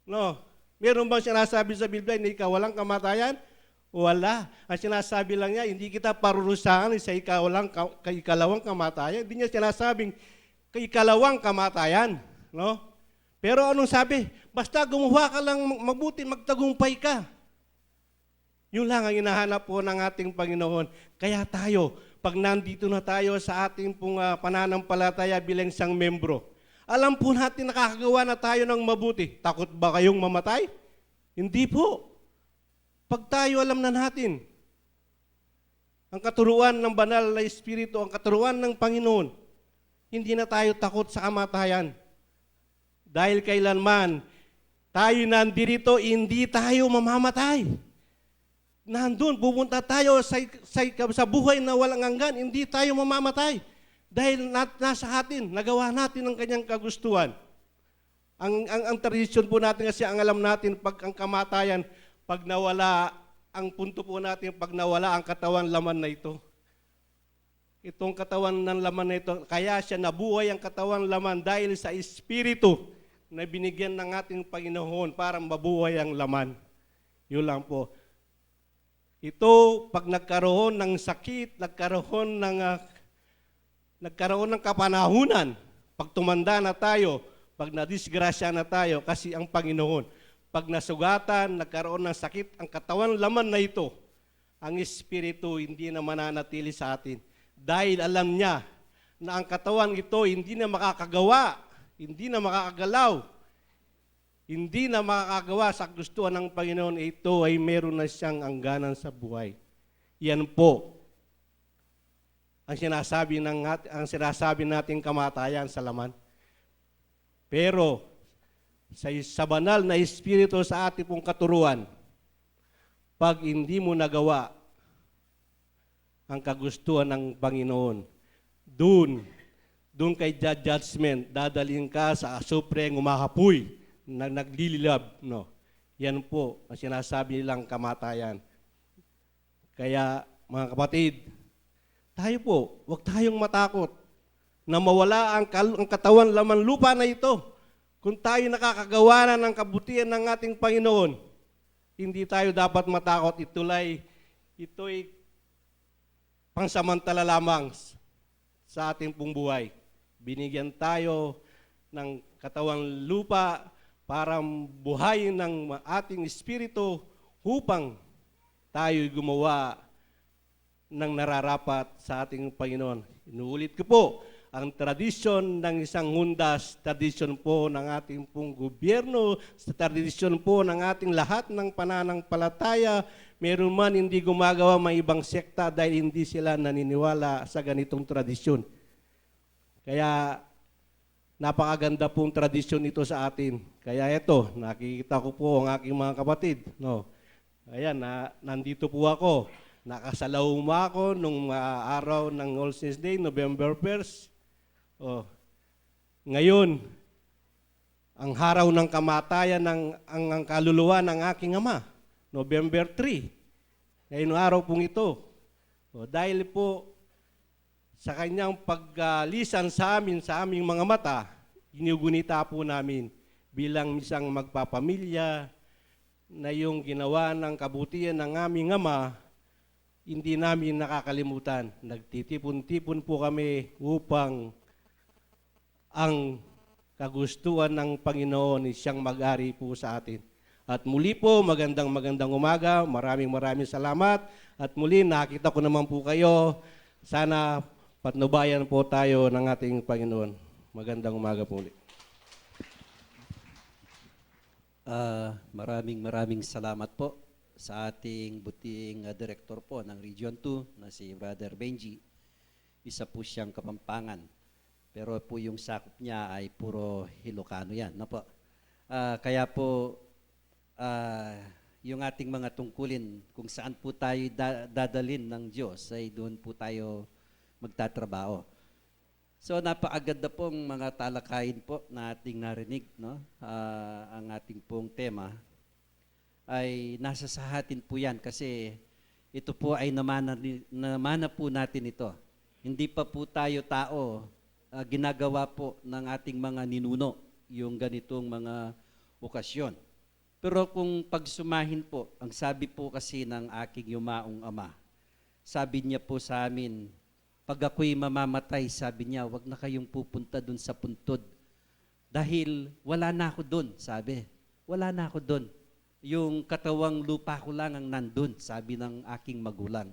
No. Meron bang sinasabi sa Biblia na ikawalang kamatayan? Wala. Ang sinasabi lang niya, hindi kita parurusahan sa ikalawang kamatayan. Hindi niya sinasabing ikalawang kamatayan. No? Pero anong sabi? Basta gumawa ka lang mabuti, magtagumpay ka. Yun lang ang hinahanap po ng ating Panginoon. Kaya tayo, pag nandito na tayo sa ating pong pananampalataya bilang isang membro, alam po natin nakakagawa na tayo ng mabuti. Takot ba kayong mamatay? Hindi po. Pag tayo alam na natin, ang katuruan ng banal na Espiritu, ang katuruan ng Panginoon, hindi na tayo takot sa kamatayan. Dahil kailanman tayo nandito, hindi tayo mamamatay. Nandun, pupunta tayo sa buhay na walang hanggan, hindi tayo mamamatay. Dahil nasa atin, nagawa natin ang kanyang kagustuhan. Ang tradisyon po natin kasi ang alam natin, pag ang kamatayan, pag nawala, ang punto po natin, pag nawala ang katawan laman na ito. Itong katawan ng laman na ito, kaya siya nabuhay ang katawan laman dahil sa Espiritu na binigyan ng ating Panginoon para mabuhay ang laman. Yun lang po. Ito, pag nagkaroon ng sakit, nagkaroon ng kapanahunan, pag tumanda na tayo, pag nadisgrasya na tayo, kasi ang Panginoon, pag nasugatan, nagkaroon ng sakit, ang katawan laman na ito, ang Espiritu hindi na mananatili sa atin. Dahil alam niya na ang katawan ito hindi na makakagawa, hindi na makakagalaw, hindi na makakagawa sa gustuhan ng Panginoon, ito ay meron na siyang angganan sa buhay. Yan po ang sinasabi nating kamatayan sa laman. Pero sa banal na Espiritu sa ating pong katuruan, pag hindi mo nagawa ang kagustuhan ng Panginoon, doon kay judgment, dadalhin ka sa supreng umahapoy na naglililab. No? Yan po ang sinasabi nilang kamatayan. Kaya mga kapatid, tayo po, huwag tayong matakot na mawala ang katawan laman lupa na ito. Kung tayo nakakagawa na ng kabutihan ng ating Panginoon, hindi tayo dapat matakot. Ito'y pangsamantala lamang sa ating pong buhay. Binigyan tayo ng katawang lupa para buhayin ng ating espiritu upang tayo gumawa ng nararapat sa ating Panginoon. Inuulit ko po, ang tradisyon ng isang hundas, tradisyon po ng ating pong gobyerno, sa tradisyon po ng ating lahat ng pananampalataya, meron man hindi gumagawa may ibang sekta dahil hindi sila naniniwala sa ganitong tradisyon. Kaya napakaganda pong tradisyon ito sa atin. Kaya ito, nakikita ko po ang aking mga kapatid. No? Ayan, nandito po ako. Nakasalauma ako nung araw ng All Saints Day, November 1st. Oh. Ngayon, ang araw ng kamatayan ang kaluluwa ng aking ama, November 3. Ngayon araw pong ito. Oh, dahil po sa kanyang paglisan sa aming mga mata, ginugunita po namin bilang isang magpapamilya na yung ginawa ng kabutihan ng aming ama, hindi namin nakakalimutan. Nagtitipon-tipon po kami upang ang kagustuhan ng Panginoon siyang mag-ari po sa atin. At muli po, magandang umaga. Maraming salamat. At muli, nakita ko naman po kayo. Sana patnubayan po tayo ng ating Panginoon. Magandang umaga po ulit. Maraming salamat po sa ating buting director po ng Region 2 na si Brother Benji. Isa po siyang Kapampangan. Pero po yung sakop niya ay puro Ilocano yan. No po? Kaya po, yung ating mga tungkulin, kung saan po tayo dadalin ng Diyos, ay doon po tayo magtatrabaho. So napakaganda pong mga talakayin po na ating narinig. No? Ang ating pong tema ay nasa sa atin po yan kasi ito po ay namana po natin ito. Hindi pa po tayo tao, ginagawa po ng ating mga ninuno yung ganitong mga okasyon. Pero kung pagsumahin po, ang sabi po kasi ng aking yumaong ama, sabi niya po sa amin, pag ako'y mamamatay, sabi niya, wag na kayong pupunta dun sa puntod. Dahil wala na ako dun, sabi. Wala na ako dun. Yung katawang lupa ko lang ang nandun, sabi ng aking magulang.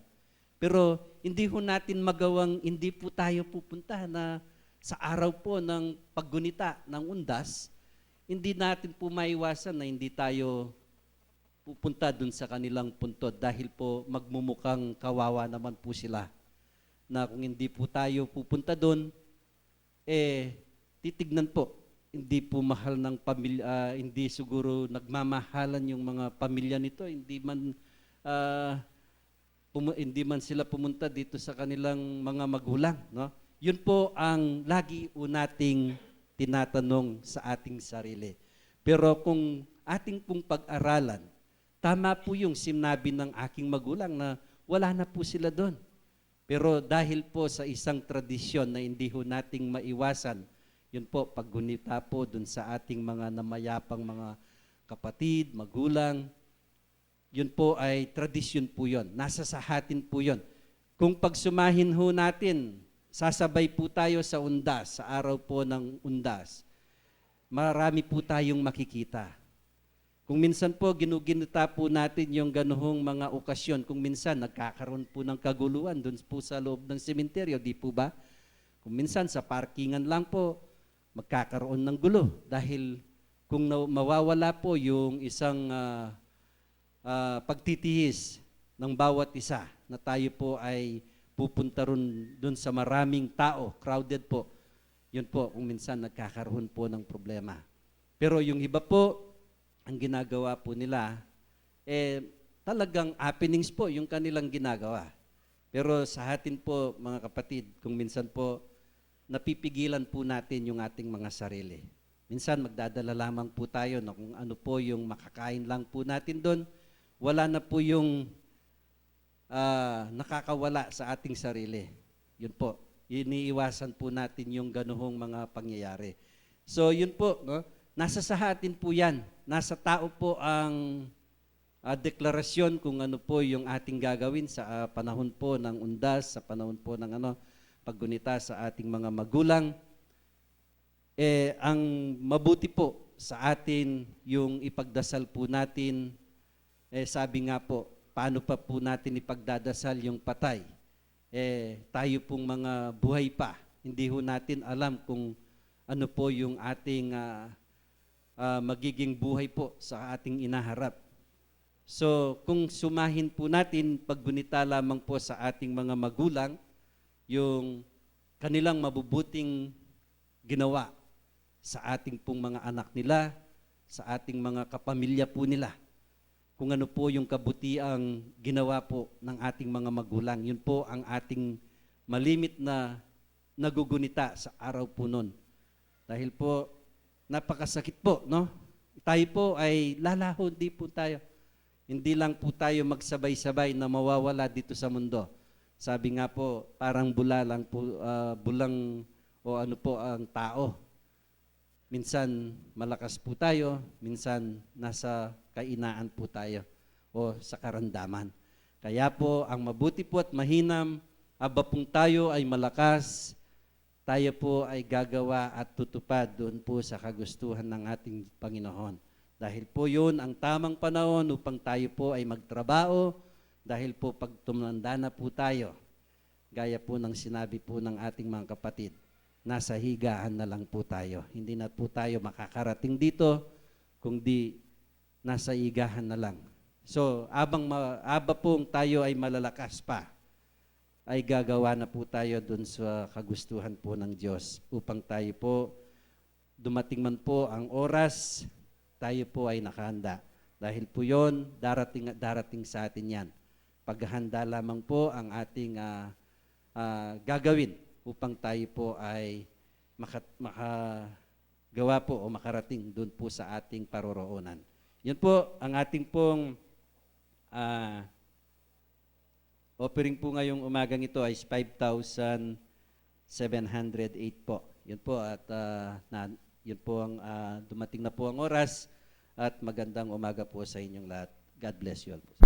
Pero hindi ho natin magawang, hindi po tayo pupunta na sa araw po ng paggunita ng undas, hindi natin po maiwasan na hindi tayo pupunta dun sa kanilang puntod dahil po magmumukhang kawawa naman po sila. Na kung hindi po tayo pupunta dun, titignan po, hindi po mahal ng pamilya, hindi siguro nagmamahalan yung mga pamilya nito, hindi man sila pumunta dito sa kanilang mga magulang, no? Yun po ang lagi po nating tinatanong sa ating sarili. Pero kung ating pong pag-aralan, tama po yung sinabi ng aking magulang na wala na po sila doon. Pero dahil po sa isang tradisyon na hindi ho nating maiwasan, yun po, paggunita po dun sa ating mga namayapang mga kapatid, magulang, yun po ay tradisyon po yun. Nasa sa atin po yun. Kung pagsumahin ho natin, sasabay po tayo sa undas, sa araw po ng undas, marami po tayong makikita. Kung minsan po, ginuginita po natin yung ganoong mga okasyon, kung minsan nagkakaroon po ng kaguluhan doon po sa loob ng sementeryo, di po ba? Kung minsan sa parkingan lang po, magkakaroon ng gulo dahil kung mawawala po yung isang pagtitiis ng bawat isa na tayo po ay pupunta ron dun sa maraming tao, crowded po, yun po kung minsan nagkakaroon po ng problema. Pero yung iba po, ang ginagawa po nila, talagang happenings po yung kanilang ginagawa. Pero sa atin po, mga kapatid, kung minsan po, napipigilan po natin yung ating mga sarili. Minsan magdadala lamang po tayo na kung ano po yung makakain lang po natin doon, wala na po yung nakakawala sa ating sarili. Yun po, iniiwasan po natin yung ganoong mga pangyayari. So yun po, no? Nasa sa atin po yan. Nasa tao po ang deklarasyon kung ano po yung ating gagawin sa panahon po ng undas, sa panahon po ng paggunita sa ating mga magulang. Ang mabuti po sa atin yung ipagdasal po natin, sabi nga po, paano pa po natin ipagdadasal yung patay? Tayo pong mga buhay pa, hindi ho natin alam kung ano po yung ating magiging buhay po sa ating inaharap. So kung sumahin po natin, paggunita lamang po sa ating mga magulang, yung kanilang mabubuting ginawa sa ating pong mga anak nila, sa ating mga kapamilya po nila. Kung ano po yung kabutiang ginawa po ng ating mga magulang, yun po ang ating malimit na nagugunita sa araw po nun. Dahil po, napakasakit po, no? Tayo po ay lalaho, di po tayo. Hindi lang po tayo magsabay-sabay na mawawala dito sa mundo. Sabi nga po, parang bulang o ano po ang tao. Minsan malakas po tayo, minsan nasa kainaan po tayo o sa karandaman. Kaya po, ang mabuti po at mahinam, aba pong tayo ay malakas, tayo po ay gagawa at tutupad doon po sa kagustuhan ng ating Panginoon. Dahil po yun ang tamang panahon upang tayo po ay magtrabaho, dahil po pag tumanda na po tayo, gaya po ng sinabi po ng ating mga kapatid, nasa higaan na lang po tayo. Hindi na po tayo makakarating dito, kundi nasa higaan na lang. So, aba pong tayo ay malalakas pa, ay gagawa na po tayo dun sa kagustuhan po ng Diyos upang tayo po, dumating man po ang oras, tayo po ay nakahanda. Dahil po yun, darating sa atin yan. Paghahanda lamang po ang ating gagawin upang tayo po ay makagawa po o makarating doon po sa ating paroroonan. Yun po ang ating pong offering po ngayong umagang ito ay 5,708 po. Yun po at yun po ang dumating na po ang oras at magandang umaga po sa inyong lahat. God bless you all po.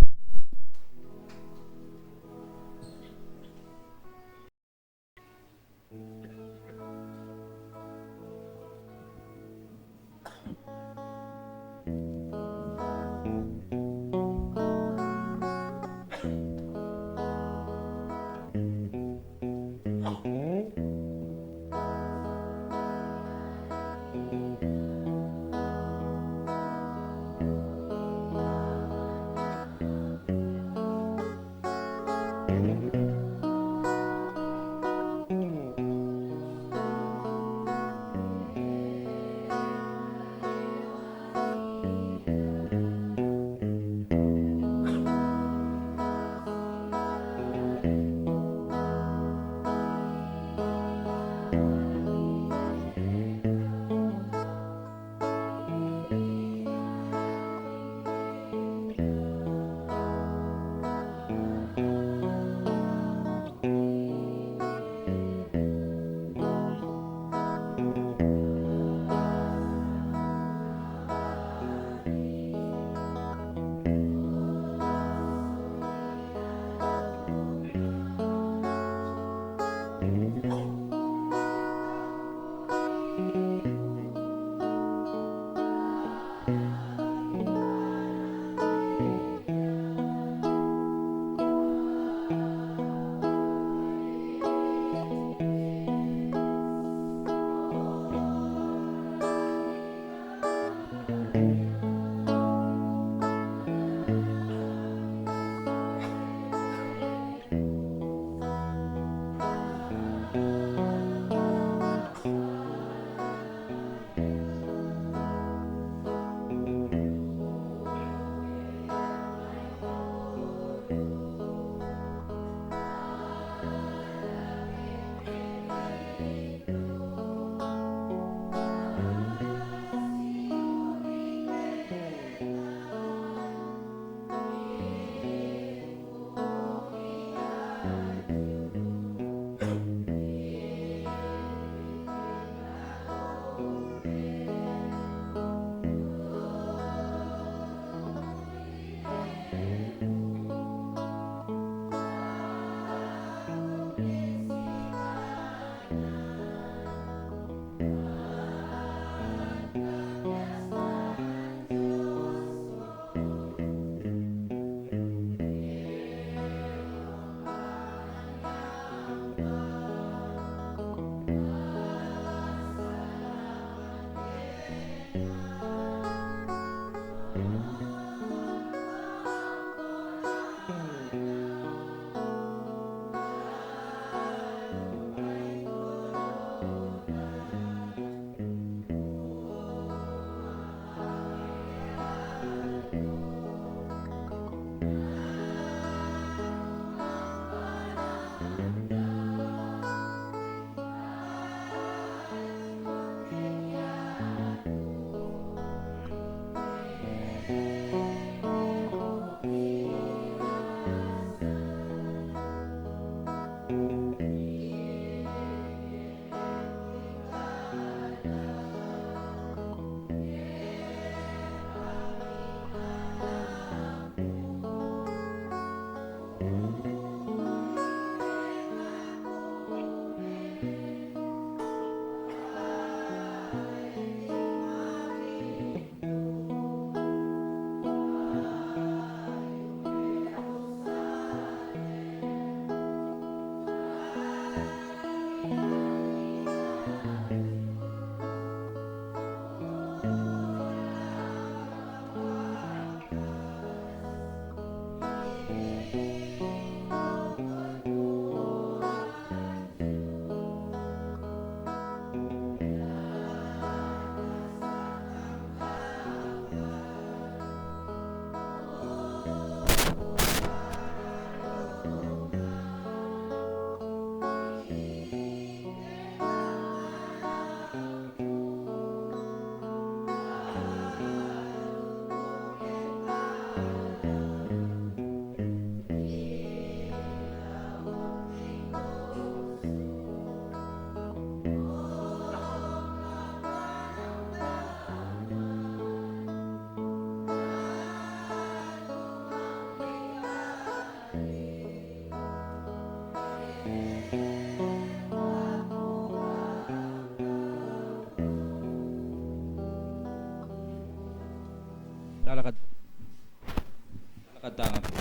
Nakadanga po.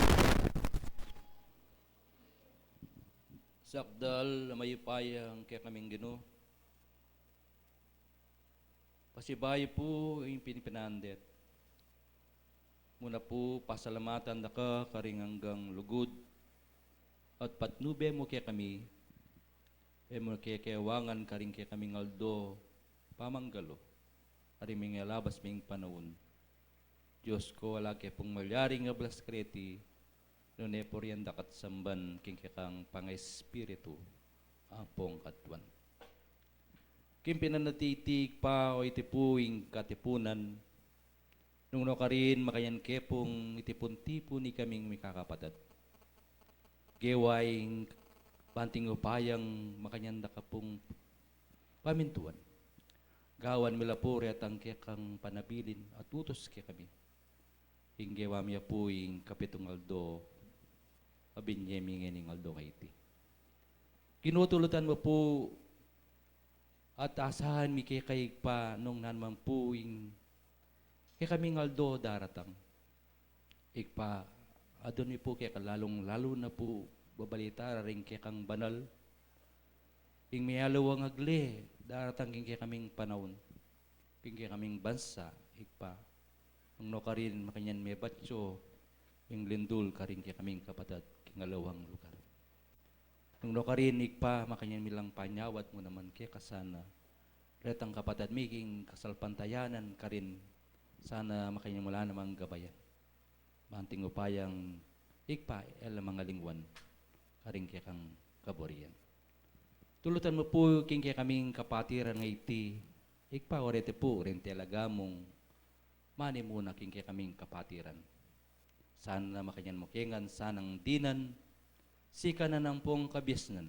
Sakdal, mayupayang kaya kaming Ginoo. Pasibayo po yung pinipinandet. Muna po, pasalamatan na ka karing hanggang lugod. At patnube mo kaya kami, mo kaya kayawangan karing kaya kaming aldo, pamanggalo. Ari mga labas ming panahon. Diyos ko, wala kaya pong malyaring nga blaskreti, nune po riyan dakat samban king kang pang-espiritu, apong katwan. Kim pinanatitig pa o itipuing katipunan, nung no ka rin makayan kepong itipon-tipo ni kaming mikakapadat. Gewaing banting upayang makanyanda ka pong pamintuan. Gawan mila po retang kekang panabilin at utos kaya kami. Inggewa miya po ing kapitong aldo, abinyeming ening aldo kaiti. Kinutulutan mo po at asahan mi kay kayig pa nung nanman po ing kay kaming aldo daratang. Ikpa, adon mi po kaya kalalong lalo na po babalita ring kaya kang banal. Ing may alawang agli, daratang king kaya kaming panahon. King kaya kaming bansa, ikpa. Ang no ka rin makanyan may batso, ing lindul ka rin kaya kaming kapatid, king alawang lugar. Ang no ka rin ikpa, makanyan milang panyawat mo naman kaya kasana. Retang kapatid, making kasalpantayanan ka rin, sana makanyan mula namang gabayan. Manting upayang ikpa, mga lingwan, ka rin kaya kang kaborian. Tulutan mo po king kaya kaming kapatiran ng iti, ikpa orete po rin talaga mong mani muna king kaya kaming kapatiran. Sana makanyan mo kengan, sanang dinan, sika na ng pong kabisnan,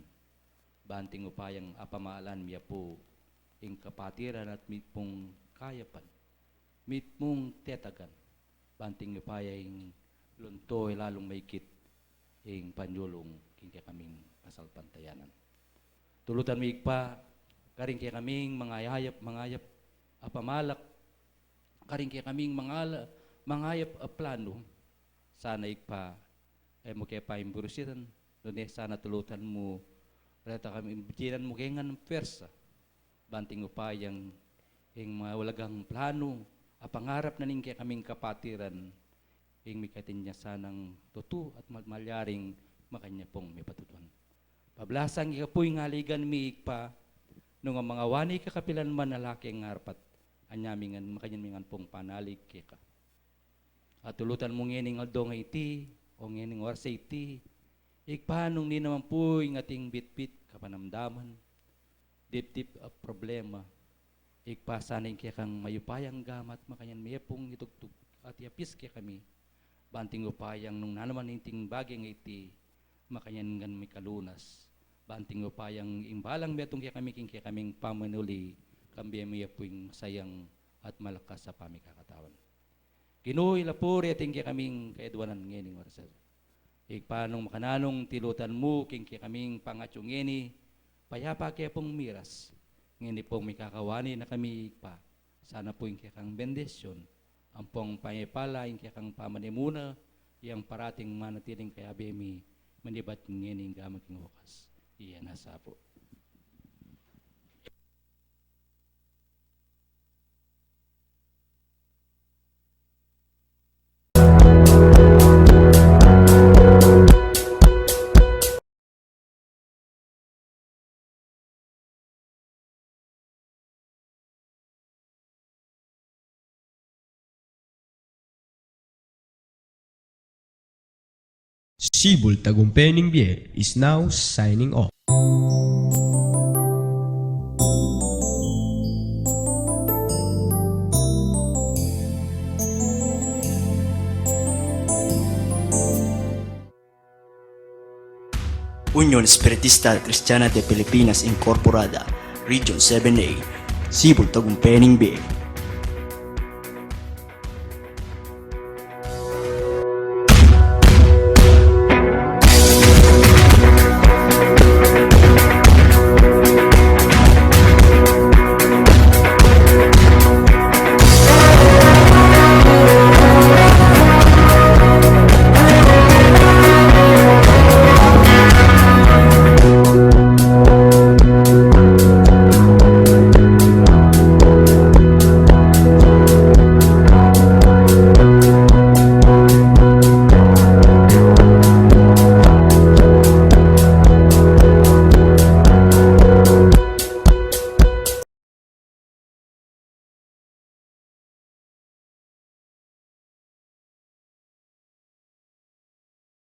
banting upayang apamaalan miya po ing kapatiran at mit pong kayapan, mit mong tetagan, banting upayang luntoy lalong maikit ing panyulong king kaya kaming kasalpantayanan. Tulutan mi pa, karing kaya kaming mangayap, apamalak, karing kaya kaming mangayap plano, sana ikpa, mo kaya pa imburusitan, doon sana tulutan mo, reta kami imbujiran mo kaya nga ng persa, banting upayang ing mga walagang plano, apangarap na ning kaya kaming kapatiran, ing mikatin niya sanang tutu at malyaring makanya pong may patutuan. Pablasang ikapoy nga ligan miik pa, nung ang mga wani kakapilan man na laki ang harpat, anyamingan, makanyamingan pong panalig kika. At tulutan mo ngening aldo nga iti, o ngening warsa iti, ikpa nung di naman po yung ating bit-bit kapanamdaman, dip-dip problema, ikpa sana yung kikang mayupayang gamat, makanyan may pong itugtug, at yapis kaya kami, banting upayang nung nanaman iting bagay nga iti, makanyan ngan may kalunas, banting upayang imbalang betong kaya kaming pamanuli, kambiya miya puing sayang at malakas sa pamikakatawan. Ginoo ilapuri ating kaya kaming kaedwanan ngening warasar. Paanong makananong tilutan mo king kaya kaming pangatyong ngeni, payapa kaya pong miras, ngeni pong may kakawani na kami pa, sana po yung kaya kang bendisyon, ang pong payapala yung kaya kang pamanimuna, yung parating manatiling kaya bemi, manibat ngening gamang king wakas. Iyan nasa po. Sibol Tagumpay Bie is now signing off. Unión Espiritista Cristiana de Pilipinas Incorporada, Region 7A, Sibol Tagumpay Bie.